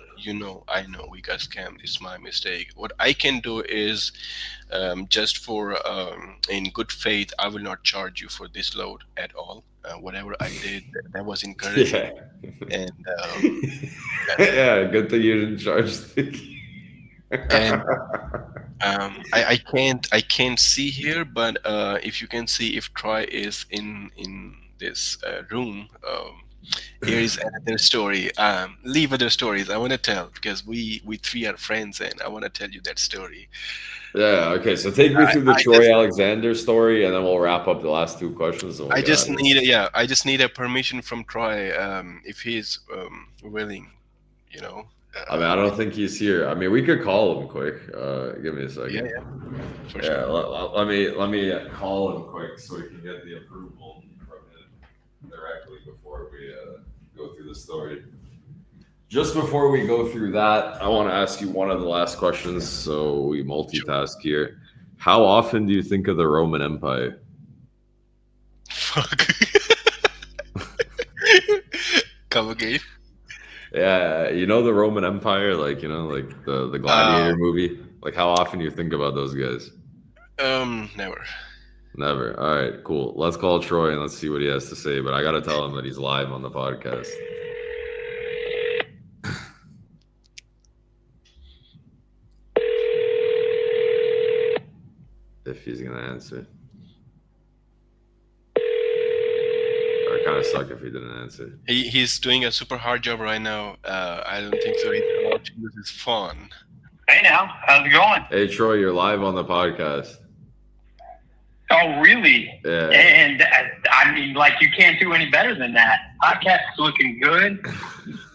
I know we got scammed. It's my mistake. What I can do is, just for in good faith, I will not charge you for this load at all. Whatever I did, that was in courtesy, Yeah. and that's it. Yeah, good thing you didn't charge the. And I can't see here, but if you can see if Troy is in this room, here is another story. Leave other stories I want to tell, because we three are friends, and I want to tell you that story. Yeah, okay. So take me I, through the I Troy just Alexander story, and then we'll wrap up the last two questions and we'll I get out just of here. need I just need a permission from Troy, if he's willing, you know. I mean, I don't think he's here. I mean, we could call him quick. Give me a Yeah, second. yeah, for Yeah, sure. let me call him quick so we can get the approval from him directly before we go through the story. Just before we go through that, I want to ask you one of the last questions, so we Sure. multitask here. How often do you think of the Roman Empire? Fuck. Come again. Yeah, you know the Roman Empire, like like the Uh, Gladiator movie. Like how often do you think about those guys? Never. Never. All right, cool. Let's call Troy and let's see what he has to say. But I gotta tell him that he's live on the podcast. If he's gonna answer. Or kind of suck if he didn't answer. He's doing a super hard job right now. I don't think so. He's allowed to use his phone. Hey now, how's it going? Hey Troy, you're live on the podcast. Oh, really? Yeah. And I mean, like, you can't do any better than that. Podcast's looking good.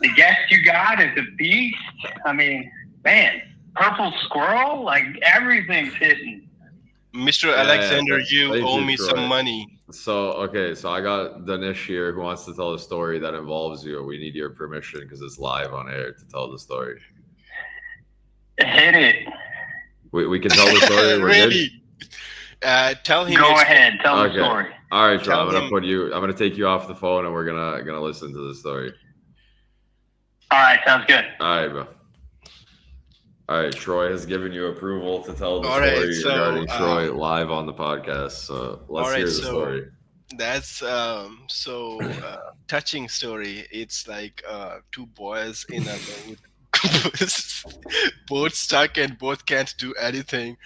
The guest you got is a beast. I mean, man, purple squirrel, like everything's hitting. Mr. Alexander, Yeah, you thank owe you, me Troy. some money. So okay, so I got Danish here who wants to tell a story that involves you. We need your permission because it's live on air to tell the story. Hit it. We can tell the story. We're good? Really? Tell him. Go it's- ahead, tell the Okay. story. All right, Troy. Tell I'm him- gonna take you off the phone, and we're gonna listen to the story. All right, sounds good. All right, bro. All right, Troy has given you approval to tell the All right, story so, regarding Troy live on the podcast. So let's all right, hear the so- story. That's so touching story. It's like two boys in a boat, both stuck and both can't do anything.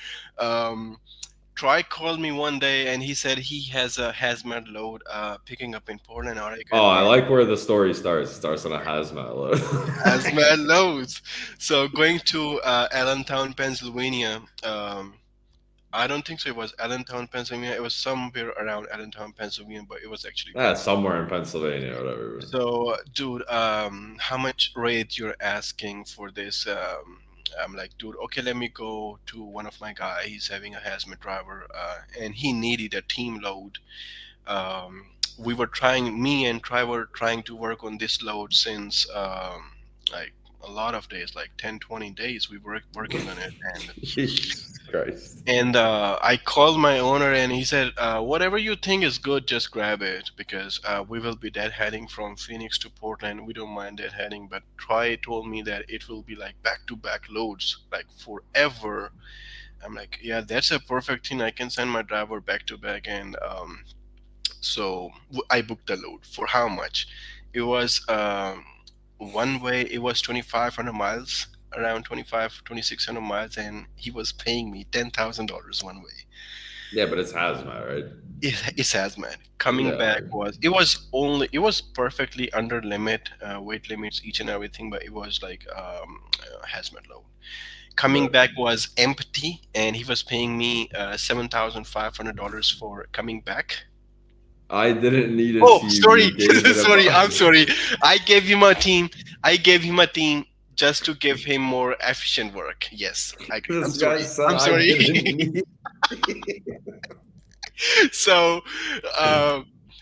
Troy called me one day and he said he has a hazmat load picking up in Portland, Oregon. Oh, I like where the story starts. It starts on a hazmat load. hazmat loads. So going to Allentown, Pennsylvania. I don't think so. It was Allentown, Pennsylvania. It was somewhere around Allentown, Pennsylvania, but it was actually. Yeah, somewhere in Pennsylvania, whatever. So, dude, how much rate you're asking for this? I'm like, dude, okay, let me go to one of my guys. He's having a hazmat driver, and he needed a team load. Me and Troy were trying to work on this load since like a lot of days, like 10, 20 days. We were working on it, and Christ. And I called my owner, and he said, "Whatever you think is good, just grab it, because we will be deadheading from Phoenix to Portland. We don't mind deadheading, but Troy told me that it will be like back-to-back loads, like forever." I'm like, "Yeah, that's a perfect thing. I can send my driver back to back." And so I booked the load for how much? It was one way. It was 2,500 miles, around 2,600 miles, and he was paying me $10,000 one way. Yeah, but it's hazmat, right? It says, man, coming Yeah. back it was perfectly under limit, weight limits, each and everything, but it was like hazmat load. Coming Right. back was empty, and he was paying me $7,500 for coming back. I didn't need a Oh, team. sorry, You gave it a sorry, I'm bunch. sorry. I gave him a team. I gave him a team just to give him more efficient work. Yes, I'm This guy sorry. said I'm I sorry. didn't need. So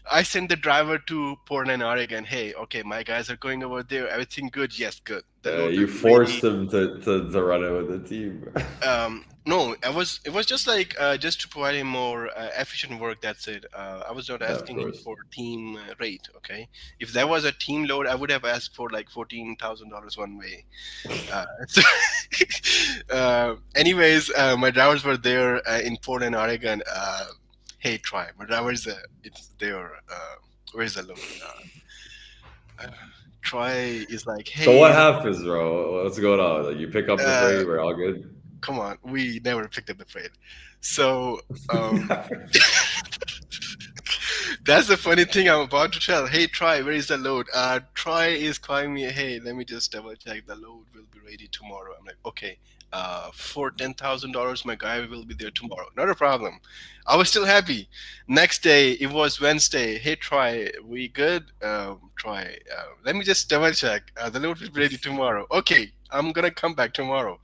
I sent the driver to Portland, Oregon. Hey, okay, my guys are going over there. Everything good? Yes, good. The load You will be forced ready. him to run it with the team. No, it was just like just to provide him more efficient work. That's it. I was not Yeah, of asking him course. for team rate. Okay, if that was a team load, I would have asked for like $14,000 one way. So, anyways, my drivers were there in Portland, Oregon. Hey, Troy, my drivers, it's there. Where's the load? Uh, Troy is like, So what hey, happens, bro? What's going on? Like, you pick up the uh, freight, we're all good. come on, we never picked up the freight. So that's the funny thing I'm about to tell. Hey, Troy, where is the load? Troy is calling me. Hey, let me just double check. The load will be ready tomorrow. I'm like, okay. For $10,000, my guy will be there tomorrow. Not a problem. I was still happy. Next day, it was Wednesday. Hey, Troy, we good? Troy, let me just double check. The load will be ready tomorrow. Okay, I'm gonna come back tomorrow.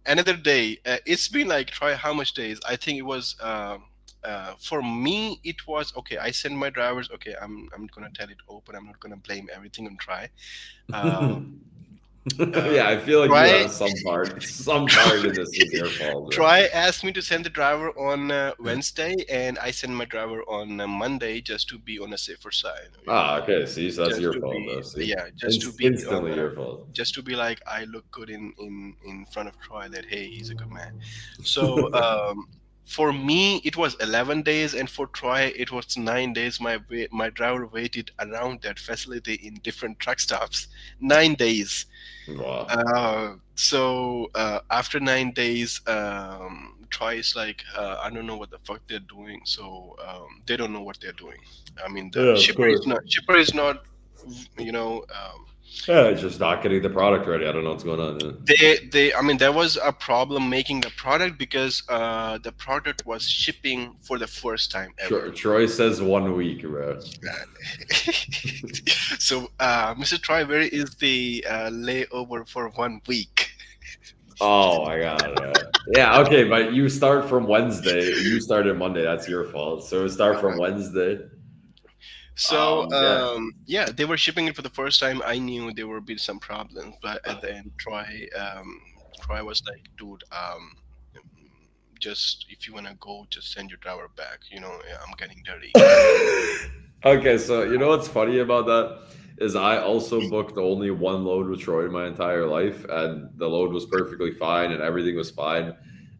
Another day. It's been like, Troy, how much days? I think it was. For me, it was okay. I send my drivers. Okay, I'm gonna tell it open. I'm not gonna blame everything on Try. Uh, Yeah, I feel like you Try have some part in this is your fault, bro. Try asked me to send the driver on Wednesday, and I send my driver on Monday just to be on a safer side. Okay. See, so that's Just your to fault, be though. See, just to be instantly your fault. just to be like I look good in front of Troy that hey he's a good man. So for me it was 11 days, and for Troy it was 9 days. My driver waited around that facility in different truck stops 9 days. Wow. So after 9 days, Troy is like, I don't know what the fuck they're doing. So they don't know what they're doing. I mean, Yeah, the of course. shipper is not, you know, Yeah, it's just not getting the product ready. I don't know what's going on. I mean, there was a problem making the product because the product was shipping for the first time ever. Troy says 1 week, bro. So, Mr. Troy, where is the layover for 1 week? Oh my god. Yeah, okay, but you start from Wednesday. You started Monday. That's your fault. So start from Wednesday. So Yeah. yeah, they were shipping it for the first time. I knew there would be some problems, but at the end, Troy was like, "Dude, just if you wanna go, just send your driver back. I'm getting dirty." Okay, so you know what's funny about that is I also booked only one load with Troy in my entire life, and the load was perfectly fine and everything was fine.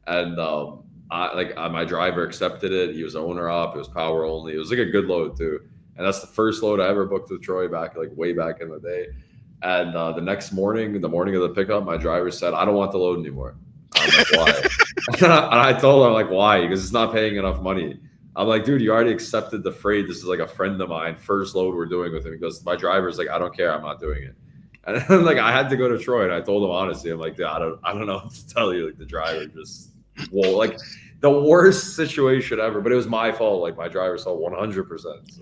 And my driver accepted it. He was owner op. It was power only. It was like a good load too. And that's the first load I ever booked with Troy back like way back in the day. And the next morning, the morning of the pickup, my driver said, "I don't want the load anymore." I'm like, "Why?" And I told him like, "Why?" Because it's not paying enough money. I'm like, "Dude, you already accepted the freight. This is like a friend of mine. First load we're doing with him." He goes, "My driver's like, I don't care. I'm not doing it." And then, like I had to go to Troy, and I told him honestly, I'm like, "Dude, I don't know what to tell you." Like the driver just, well, like the worst situation ever. But it was my fault. Like my driver saw 100%.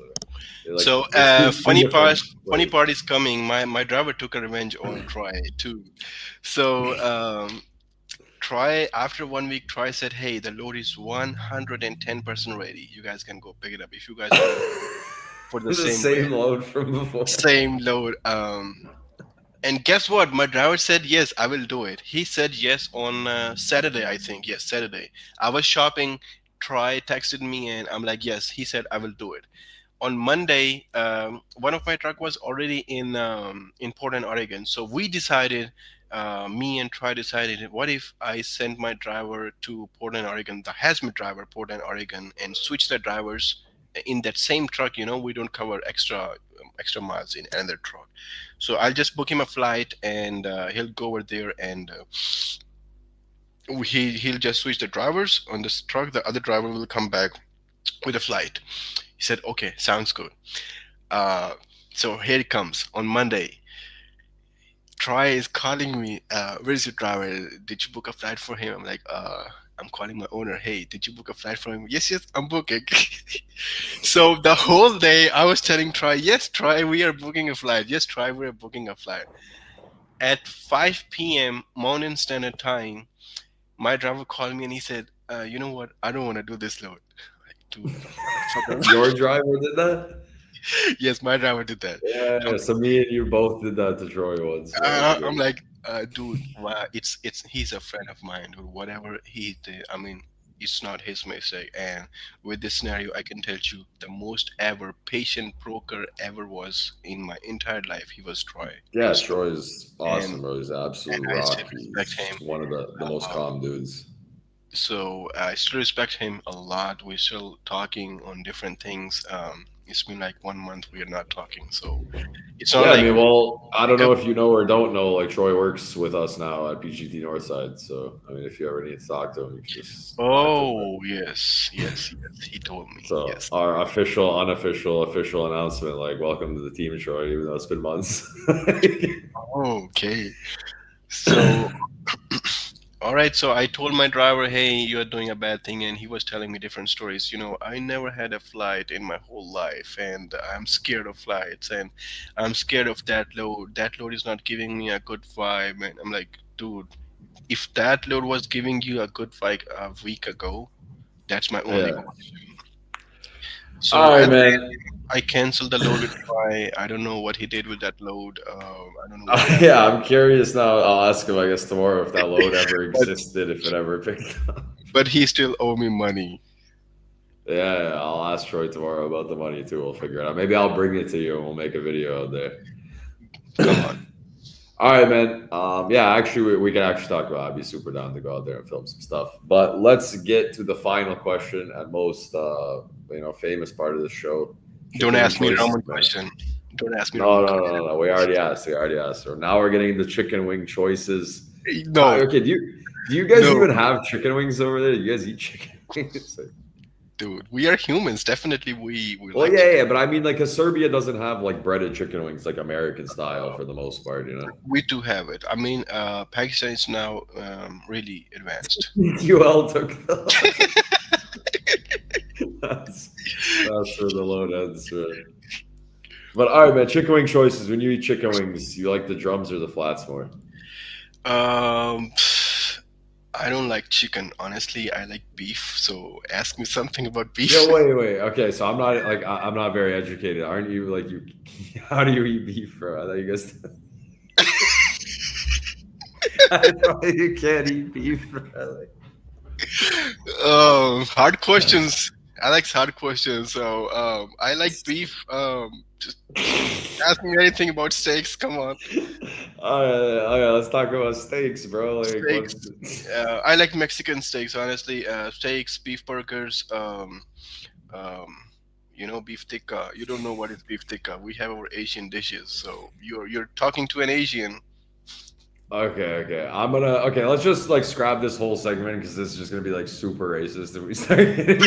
So funny part is coming. My driver took a revenge on Troy too. So Troy, after 1 week, Troy said, "Hey, the load is 110% ready. You guys can go pick it up if you guys want for the the same same way, load from before." same load." And guess what? My driver said yes, I will do it. He said yes on Saturday, I think. Yes, Saturday. I was shopping. Troy texted me, and I'm like, yes. He said I will do it. On Monday, one of my truck was already in Portland, Oregon. So we decided, me and Troy decided, what if I send my driver to Portland, Oregon, the hazmat driver, Portland, Oregon, and switch the drivers in that same truck. We don't cover extra miles in another truck. So I'll just book him a flight, and he'll go over there, and he'll just switch the drivers on this truck. The other driver will come back with a flight. He said, okay, sounds good. So here it comes on Monday. Troy is calling me. Where's your driver? Did you book a flight for him? I'm like, I'm calling my owner. Hey, did you book a flight for him? Yes, I'm booking. So the whole day I was telling Troy, yes, Troy, we are booking a flight. Yes, Troy, we are booking a flight. At 5 p.m. Mountain Standard Time, my driver called me and he said, you know what? I don't want to do this load. Like, dude, Your driver did that? yes, my driver did that. Yeah, so me and you both did that to Troy once. So I'm like, dude, it's he's a friend of mine, dude. Whatever he did, I mean, it's not his mistake. And with this scenario, I can tell you, the most ever patient broker ever was in my entire life. He was Troy. yeah, Troy is awesome, And- bro. He's an absolute and I rock. still respect him. He's one of the most calm dudes. So I still respect him a lot. We're still talking on different things. It's been like 1 month we are not talking, so it's not Yeah, like I mean, well, I don't know if you know or don't know, like Troy works with us now at PGT Northside. So, I mean, if you ever need to talk to him, you can just talk to him. Oh yes, he told me. So Yes. our official announcement, like welcome to the team, Troy, even though it's been months. Okay. So, all right. So I told my driver, "Hey, you're doing a bad thing," and he was telling me different stories. I never had a flight in my whole life, and I'm scared of flights, and I'm scared of that load. That load is not giving me a good vibe, and I'm like, dude, if that load was giving you a good vibe a week ago, that's my only Yeah. question. So All right, and man. I canceled the load with Troy. I don't know what he did with that load. I don't know. What happened. Yeah, I'm curious now. I'll ask him, I guess, tomorrow if that load ever existed, if it ever picked up. But he still owe me money. Yeah, I'll ask Troy tomorrow about the money too. We'll figure it out. Maybe I'll bring it to you and we'll make a video out there. Come on. All right, man. Yeah, actually, we can actually talk about. I'd be super down to go out there and film some stuff. But let's get to the final question and most, famous part of the show. Don't ask me a Choices, Roman man. question. Don't ask me. No. We already asked. So now we're getting the chicken wing choices. No. Okay. Do you guys No. even have chicken wings over there? Do you guys eat chicken wings? Dude, we are humans. Definitely, we Well, like yeah, chicken. yeah, but I mean, like, 'cause Serbia doesn't have like breaded chicken wings like American style for the most part, you know. We do have it. I mean, Pakistan is now really advanced. UL took that's where the load ends, right? But all right, man. Chicken wing choices. When you eat chicken wings, you like the drums or the flats more? I don't like chicken. Honestly, I like beef. So ask me something about beef. Yeah, wait. Okay, so I'm not like I'm not very educated. Aren't you? Like you? How do you eat beef, bro? I thought you guys. I thought you can't eat beef, bro. Hard questions. I like hard questions. So I like beef. Just ask me anything about steaks. Come on. All right, let's talk about steaks, bro. Like, Steaks. I like Mexican steaks, honestly. Steaks, beef burgers. Beef tikka. You don't know what is beef tikka. We have our Asian dishes. So you're talking to an Asian. Okay. Let's just like scrap this whole segment because this is just gonna be like super racist if we start getting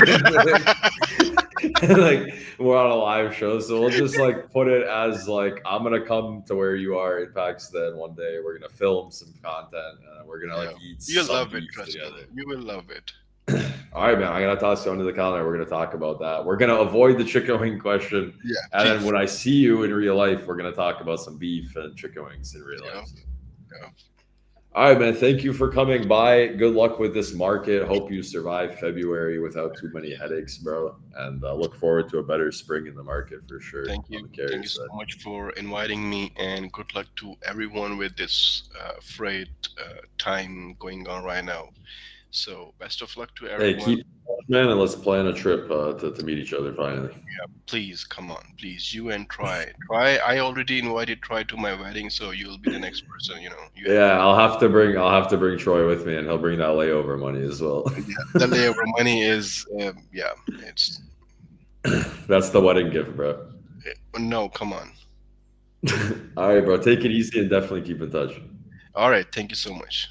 like we're on a live show. So we'll just like put it as like I'm gonna come to where you are in Pakistan one day. We're gonna film some content and we're gonna like eat You'll some love it, beef trust me. together. You will love it. All right, man. I'm gonna toss you onto the calendar. We're gonna talk about that. We're gonna avoid the chicken wing question, Yeah. and then beef. when I see you in real life, we're gonna talk about some beef and chicken wings in real life. All right, man. Thank you for coming by. Good luck with this market. Hope you survive February without too many headaches, bro. And look forward to a better spring in the market for sure. Thank On you. the carrier Thank you so side. much for inviting me, and good luck to everyone with this freight time going on right now. So, best of luck to Hey, everyone. keep man, and let's plan a trip to meet each other finally. Please come on, please. You and Try. Try. I already invited Try to my wedding, so you'll be the next person. You know. Yeah, I'll have to bring Troy with me, and he'll bring that layover money as well. The layover money is it's That's the wedding gift, bro. no. Come on. All right, bro. Take it easy and definitely keep in touch. All right. Thank you so much.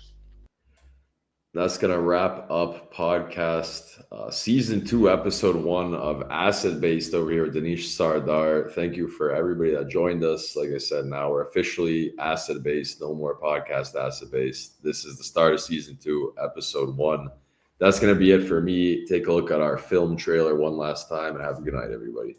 That's gonna wrap up podcast season 2, episode 1 of Asset Based over here with Danish Sardar. Thank you for everybody that joined us. Like I said, now we're officially asset based. No more podcast asset based. This is the start of season 2, episode 1. That's gonna be it for me. Take a look at our film trailer one last time, and have a good night, everybody.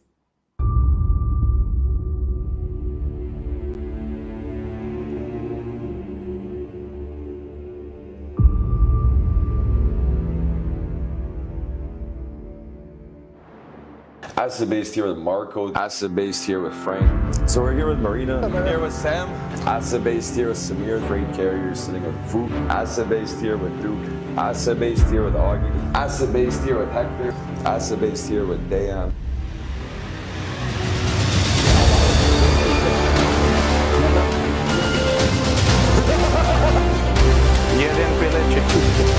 Asset Based here with Marco. Asset Based here with Frank. So we're here with Marina. I'm here with Sam. Asset Based here with Samir. Freight carrier sitting with Fruit. Asset Based here with Duke. Asset Based here with Augie. Asset Based here with Hector. Asset Based here with Dayan. Jeden pileček.